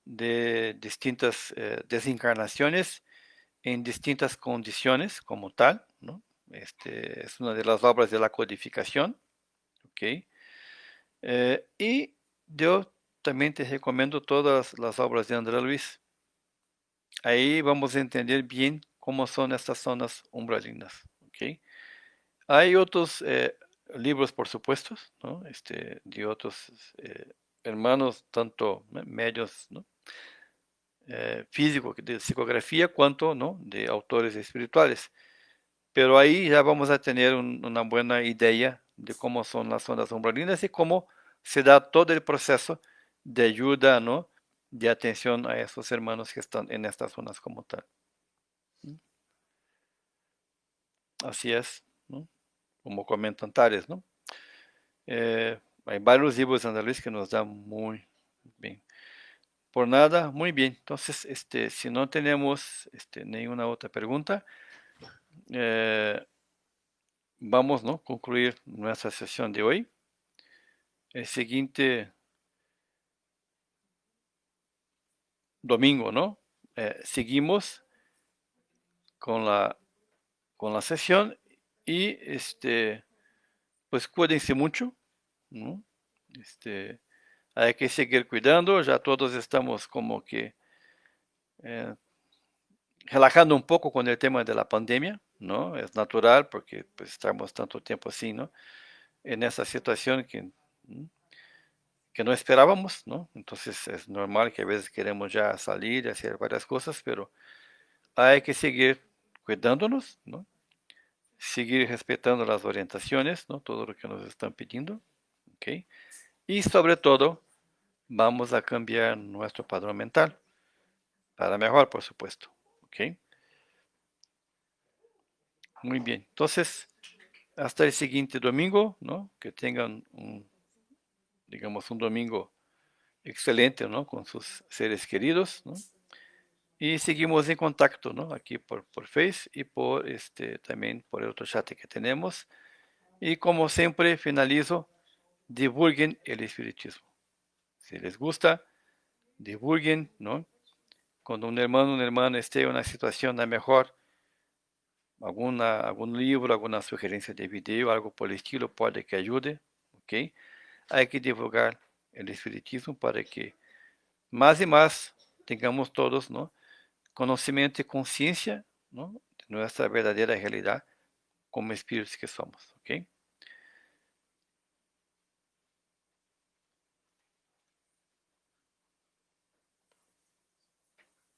De distintas desencarnaciones en distintas condiciones como tal, ¿no? Es una de las obras de la codificación, ¿ok? Y yo también te recomiendo todas las obras de André Luis. Ahí vamos a entender bien cómo son estas zonas umbralinas, ¿ok? Hay otros libros, por supuesto, ¿no? De otros hermanos, tanto medios, ¿no? Físico, de psicografía, cuanto, ¿no? De autores espirituales. Pero ahí ya vamos a tener una buena idea de cómo son las zonas umbralinas y cómo se da todo el proceso de ayuda, ¿no? De atención a esos hermanos que están en estas zonas como tal. Así es, ¿no? Como comentan tales, ¿no? Hay varios libros de Ana Luis que nos dan muy bien. Por nada, muy bien. Entonces, si no tenemos ninguna otra pregunta, eh, vamos, ¿no? Concluir nuestra sesión de hoy. El siguiente domingo, ¿no? Seguimos con la sesión y pues cuídense mucho, ¿no? Este, hay que seguir cuidando, ya todos estamos como que eh, relajando un poco con el tema de la pandemia, ¿no? Es natural porque pues estamos tanto tiempo así, ¿no? En esa situación que no esperábamos, ¿no? Entonces es normal que a veces queremos ya salir y hacer varias cosas, pero hay que seguir cuidándonos, ¿no? Seguir respetando las orientaciones, ¿no? Todo lo que nos están pidiendo, ¿ok? ¿ok? Y sobre todo, vamos a cambiar nuestro padrón mental, para mejor, por supuesto, ¿ok? Muy bien, entonces, hasta el siguiente domingo, ¿no? Que tengan digamos, un domingo excelente, ¿no? Con sus seres queridos, ¿no? Y seguimos en contacto, ¿no? Aquí por Face y por también por el otro chat que tenemos. Y como siempre finalizo, divulguen el espiritismo. Si les gusta, divulguen, ¿no? Cuando un hermano o una hermana esté en una situación a mejor, algún libro, alguna sugerencia de video, algo por el estilo puede que ayude, ¿ok? Hay que divulgar el espiritismo para que más y más tengamos todos, ¿no? Conocimiento y conciencia, ¿no? De nuestra verdadera realidad como espíritus que somos.